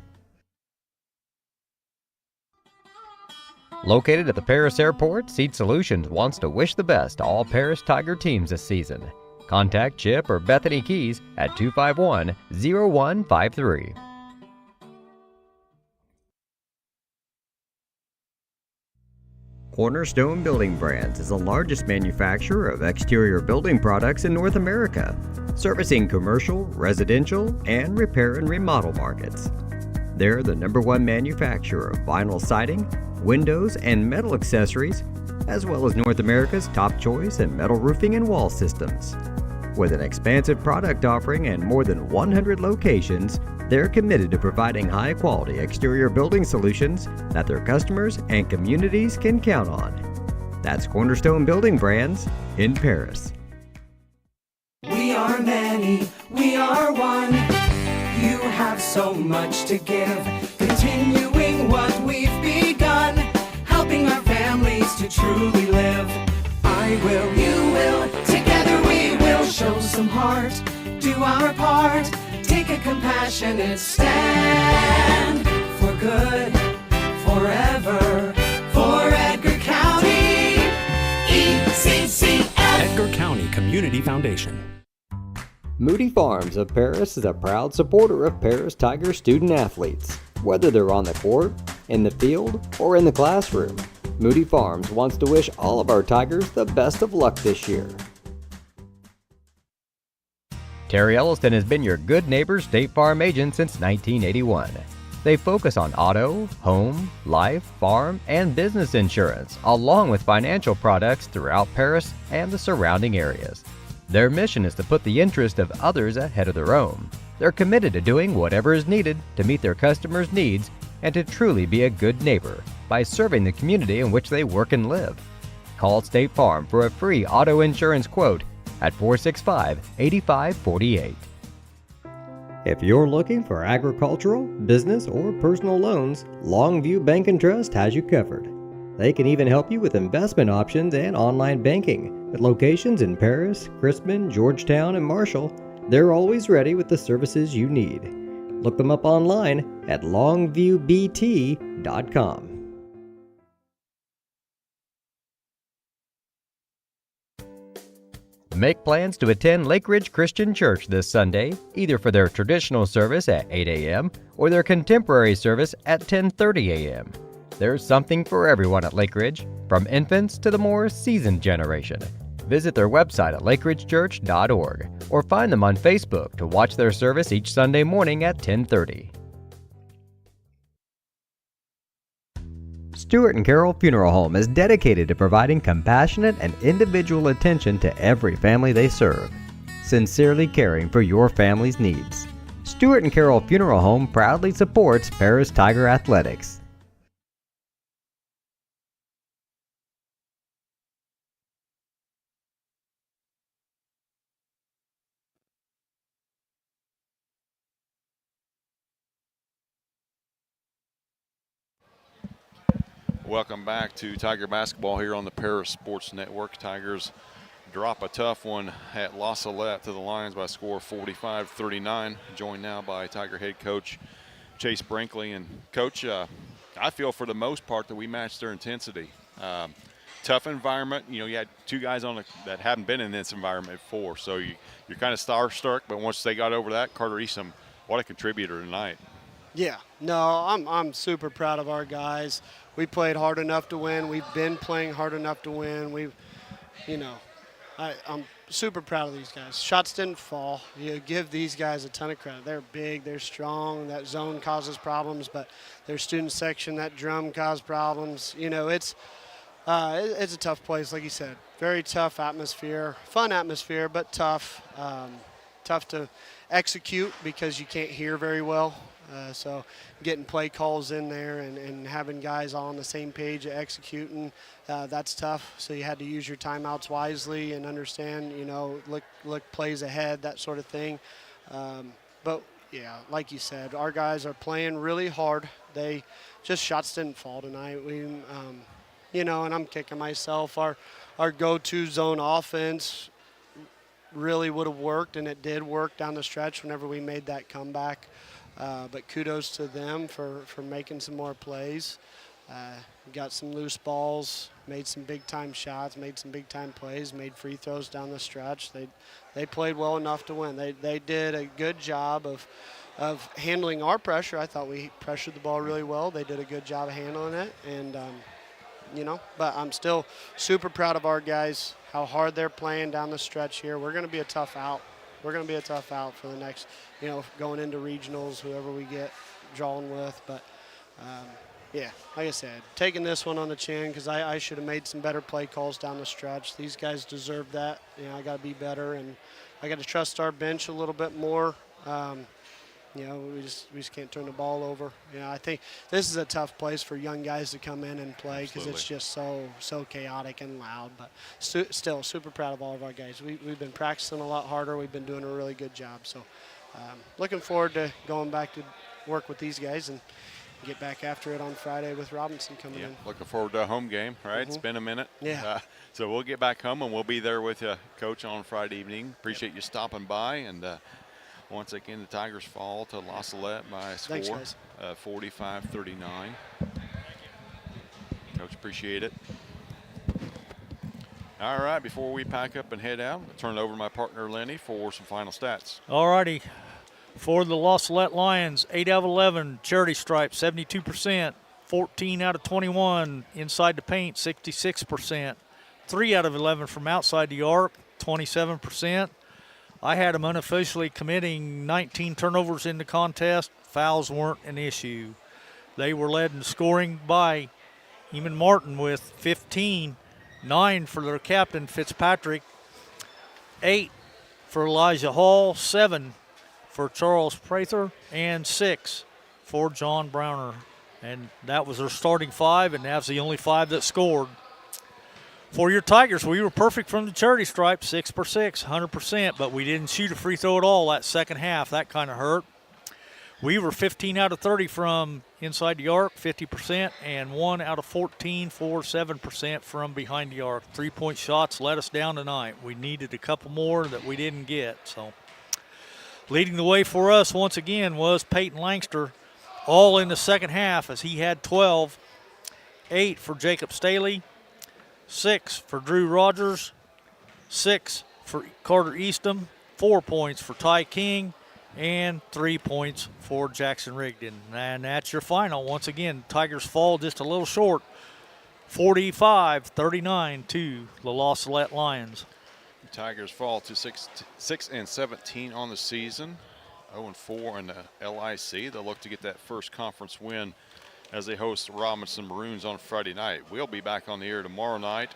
Located at the Paris Airport, Seat Solutions wants to wish the best to all Paris Tiger teams this season. Contact Chip or Bethany Keys at 251-0153. Cornerstone Building Brands is the largest manufacturer of exterior building products in North America, servicing commercial, residential, and repair and remodel markets. They're the #1 manufacturer of vinyl siding, windows, and metal accessories, as well as North America's top choice in metal roofing and wall systems. With an expansive product offering and more than 100 locations, they're committed to providing high-quality exterior building solutions that their customers and communities can count on. That's Cornerstone Building Brands in Paris. We are many, we are one. You have so much to give, continuing what we've begun, helping our families to truly live. I will, you will, together we will show some heart, do our part, take a compassionate stand for good, forever, for Edgar County, ECCF. Edgar County Community Foundation. Moody Farms of Paris is a proud supporter of Paris Tiger student athletes. Whether they're on the court, in the field, or in the classroom, Moody Farms wants to wish all of our Tigers the best of luck this year. Terry Elliston has been your good neighbor State Farm agent since 1981. They focus on auto, home, life, farm, and business insurance, along with financial products throughout Paris and the surrounding areas. Their mission is to put the interest of others ahead of their own. They're committed to doing whatever is needed to meet their customers' needs and to truly be a good neighbor by serving the community in which they work and live. Call State Farm for a free auto insurance quote at 465-8548. If you're looking for agricultural, business, or personal loans, Longview Bank and Trust has you covered. They can even help you with investment options and online banking. At locations in Paris, Crispin, Georgetown, and Marshall, they're always ready with the services you need. Look them up online at longviewbt.com. Make plans to attend Lake Ridge Christian Church this Sunday, either for their traditional service at 8 a.m. or their contemporary service at 10:30 a.m. There's something for everyone at Lake Ridge, from infants to the more seasoned generation. Visit their website at lakeridgechurch.org or find them on Facebook to watch their service each Sunday morning at 10:30. Stewart and Carroll Funeral Home is dedicated to providing compassionate and individual attention to every family they serve, sincerely caring for your family's needs. Stewart and Carroll Funeral Home proudly supports Paris Tiger Athletics. Welcome back to Tiger basketball here on the Paris Sports Network. Tigers drop a tough one at LaSalette to the Lions by a score of 45-39. Joined now by Tiger head coach Chase Brinkley. And Coach, I feel for the most part that we matched their intensity. Tough environment. You know, you had two guys that haven't been in this environment before, so you're kind of starstruck. But once they got over that, Carter Eastham, what a contributor tonight. Yeah, no, I'm super proud of our guys. We played hard enough to win. We've been playing hard enough to win. I'm super proud of these guys. Shots didn't fall. You give these guys a ton of credit. They're big, they're strong. That zone causes problems, but their student section, that drum caused problems. You know, it's a tough place, like you said. Very tough atmosphere, fun atmosphere, but tough. Tough to execute because you can't hear very well. So getting play calls in there and having guys all on the same page executing, that's tough. So you had to use your timeouts wisely and understand, you know, look plays ahead, that sort of thing. But, yeah, like you said, our guys are playing really hard. They just shots didn't fall tonight. And I'm kicking myself. Our go-to zone offense really would have worked, and it did work down the stretch whenever we made that comeback. But kudos to them for making some more plays. Got some loose balls, made some big-time shots, made some big-time plays, made free throws down the stretch. They played well enough to win. They did a good job of handling our pressure. I thought we pressured the ball really well. They did a good job of handling it. And, but I'm still super proud of our guys, how hard they're playing down the stretch here. We're going to be a tough out. We're going to be a tough out for the next, going into regionals, whoever we get drawn with. But, yeah, like I said, taking this one on the chin because I should have made some better play calls down the stretch. These guys deserve that. I got to be better, and I got to trust our bench a little bit more. We just can't turn the ball over. I think this is a tough place for young guys to come in and play because it's just so chaotic and loud. But still, super proud of all of our guys. We've been practicing a lot harder. We've been doing a really good job. So looking forward to going back to work with these guys and get back after it on Friday with Robinson coming in. Looking forward to a home game, right? Mm-hmm. It's been a minute. Yeah. So we'll get back home, and we'll be there with you, Coach, on Friday evening. Appreciate you stopping by. And once again, the Tigers fall to LaSalette by a score of 45-39. Coach, appreciate it. All right, before we pack up and head out, I'll turn it over to my partner, Lenny, for some final stats. All righty. For the LaSalette Lions, 8 out of 11, charity stripe, 72%. 14 out of 21 inside the paint, 66%. 3 out of 11 from outside the arc, 27%. I had them unofficially committing 19 turnovers in the contest. Fouls weren't an issue. They were led in scoring by Eamon Martin with 15, 9 for their captain, Fitzpatrick, 8 for Elijah Hall, 7 for Charles Prather, and 6 for John Browner. And that was their starting 5, and that's the only 5 that scored. For your Tigers, we were perfect from the charity stripe, 6 for 6, 100%, but we didn't shoot a free throw at all that second half. That kind of hurt. We were 15 out of 30 from inside the arc, 50%, and 1 out of 14 for 7% from behind the arc. 3-point shots let us down tonight. We needed a couple more that we didn't get. So, leading the way for us once again was Peyton Langster, all in the second half as he had 12, 8 for Jacob Staley, 6 for Drew Rogers, 6 for Carter Eastham, 4 points for Ty King, and 3 points for Jackson Rigdon. And that's your final. Once again, Tigers fall just a little short, 45-39 to the LaSalette Lions. The Tigers fall to 6-17 on the season, 0-4 in the LIC. They'll look to get that first conference win as they host the Robinson Maroons on Friday night. We'll be back on the air tomorrow night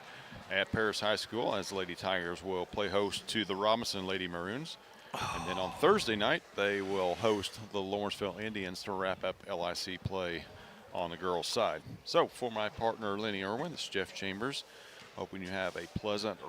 at Paris High School as the Lady Tigers will play host to the Robinson Lady Maroons. And then on Thursday night, they will host the Lawrenceville Indians to wrap up LIC play on the girls' side. So for my partner, Lenny Irwin, this is Jeff Chambers. Hoping you have a pleasant